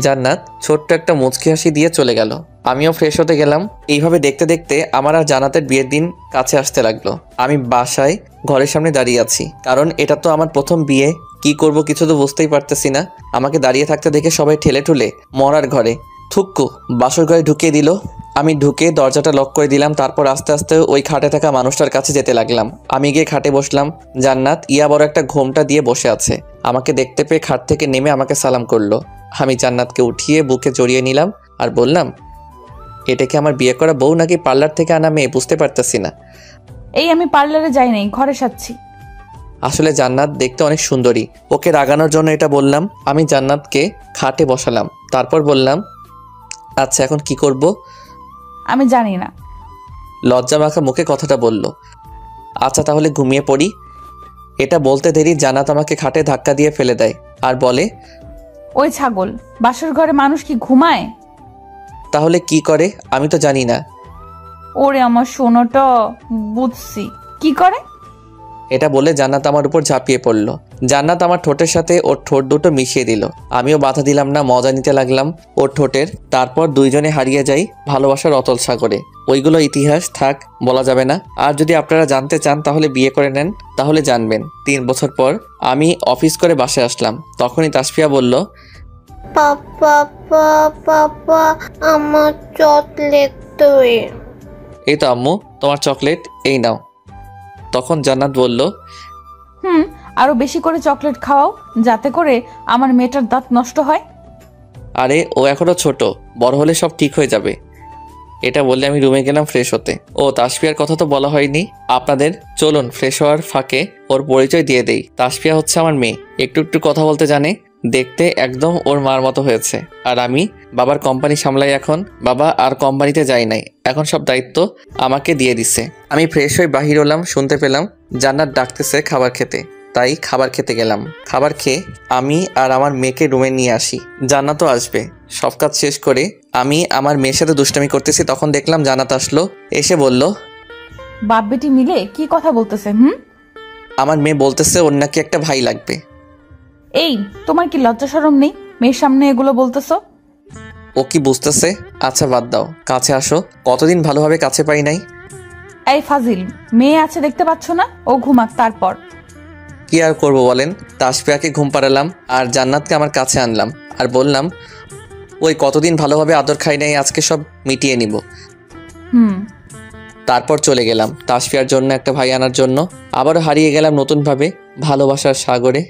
জান্নাত ছোট্ট একটা মুচকি হাসি দিয়ে চলে গেল। আমিও ফ্রেশ হতে গেলাম। এইভাবে দেখতে দেখতে আমার আর জান্নাতের বিয়ের দিন কাছে আসতে লাগলো। আমি বাসায় ঘরের সামনে দাঁড়িয়ে আছি, কারণ এটা তো আমার প্রথম বিয়ে। কি করব কিছু তো বুঝতেই পারতেছি না। আমাকে দাঁড়িয়ে থাকতে দেখে সবাই ঠেলে ঠুলে মরার ঘরে থুক্কু বাসর ঘরে ঢুকিয়ে দিল। আমি ঢুকে দরজাটা লক করে দিলাম। তারপর আস্তে আস্তে ওই খাটে থাকা মানুষটার কাছে যেতে লাগলাম। আমি গিয়ে খাটে বসলাম। জান্নাত ইয়া বড় একটা ঘোমটা দিয়ে বসে আছে। আমাকে দেখতে পেয়ে খাট থেকে নেমে আমাকে সালাম করলো। আমি জান্নাতকে উঠিয়ে বুকে জড়িয়ে নিলাম আর বললাম, এটা কি আমার বিয়ে করা বউ নাকি পার্লার থেকে আনা মেয়ে বুঝতে পারতেছি না। এই আমি পার্লারে যাই নাই, ঘরে সাচ্ছি। আসলে জান্নাত দেখতে অনেক সুন্দরী, ওকে রাগানোর জন্য এটা বললাম। আমি জান্নাতকে খাটে বসালাম। তারপর বললাম, আচ্ছা এখন কি করব? আমি জানি না। লজ্জা মাখা মুখে কথাটা বলল। আচ্ছা তাহলে ঘুমিয়ে পড়ি। এটা বলতে দেরি জান্নাত আমাকে খাটে ধাক্কা দিয়ে ফেলে দেয় আর বলে, ওই ছাগল, বাসর ঘরে মানুষ কি ঘুমায়? তাহলে কি করে আমি তো জানি না। ওরে আমার সোনাটা, বুঝছি কি করে। এটা বলে জান্নাত আমার উপর ঝাঁপিয়ে পড়ল। জান্নাত আমার ঠোঁটের সাথে ওর ঠোঁট দুটো মিশিয়ে দিল। আমিও বাধা দিলাম না, মজা নিতে লাগলাম ওর ঠোঁটের। তারপর দুইজনে হারিয়ে যাই ভালোবাসার অতল সাগরে। ওইগুলো ইতিহাস থাক, বলা যাবে না। আর যদি আপনারা জানতে চান তাহলে বিয়ে করে নেন, তাহলে জানবেন। 3 বছর পর আমি অফিস করে বাসায় আসলাম। তখনই তাসফিয়া বলল, পাপা পাপা আমার চকলেট তুই। এই তো আম্মু তোমার চকলেট, এই নাও। তখন জান্নাত বলল, আরো বেশি করে চকলেট খাওয়াও, যাতে করে আমার মেয়েটার দাঁত নষ্ট হয়। আরে ও এখনো ছোট, বড় হলে সব ঠিক হয়ে যাবে। এটা বললে আমি রুমে গেলাম ফ্রেশ হতে। ও তাসফিয়ার কথা তো বলা হয়নি আপনাদের। চলুন ফ্রেশ হওয়ার ফাঁকে ওর পরিচয় দিয়ে দেই। তাসফিয়া হচ্ছে আমার মেয়ে, একটু একটু কথা বলতে জানে, দেখতে একদম ওর মার মতো হয়েছে। আর আমি বাবার কোম্পানি সামলাই এখন। বাবা আর কোম্পানিতে যাই নাই, এখন সব দায়িত্ব আমাকে দিয়ে দিছে। আমি ফ্রেশ হয়ে বাহির হলাম, শুনতে পেলাম জান্নাত ডাকতেছে খাবার খেতে। তাই খাবার খেতে গেলাম। খাবার খেয়ে আমি আর আমার মেয়েকে রুমে নিয়ে আসি। জান্নাতও আসবে। সব কাজ শেষ করে আমি আমার মেয়ের সাথে দুষ্টামি করতেছি, তখন দেখলাম জান্নাত আসলো। এসে বলল, বাপ বেটি মিলে কি কথা বলতেছে? আমার মেয়ে বলতেছে ওর নাকি একটা ভাই লাগবে। এই তোমার কি লজ্জা শরম নেই? মেয়ের সামনে এগুলো বলতেছো? ও কি বুঝতেছে? আচ্ছা বাদ দাও, কাছে আসো। কতদিন ভালোভাবে কাছে পাই নাই। এই ফাজিল, মেয়ে আছে দেখতে পাচ্ছ না? ও ঘুমাক তারপর। কি আর করবো বলেন। তাসফিয়াকে ঘুম পাড়ালাম আর জান্নাতকে আমার কাছে আনলাম আর বললাম, ওই কতদিন ভালোভাবে আদর খাই নাই, আজকে সব মিটিয়ে নিব। তারপর চলে গেলাম তাসফিয়ার জন্য একটা ভাই আনার জন্য। আবারও হারিয়ে গেলাম নতুনভাবে ভালোবাসার সাগরে।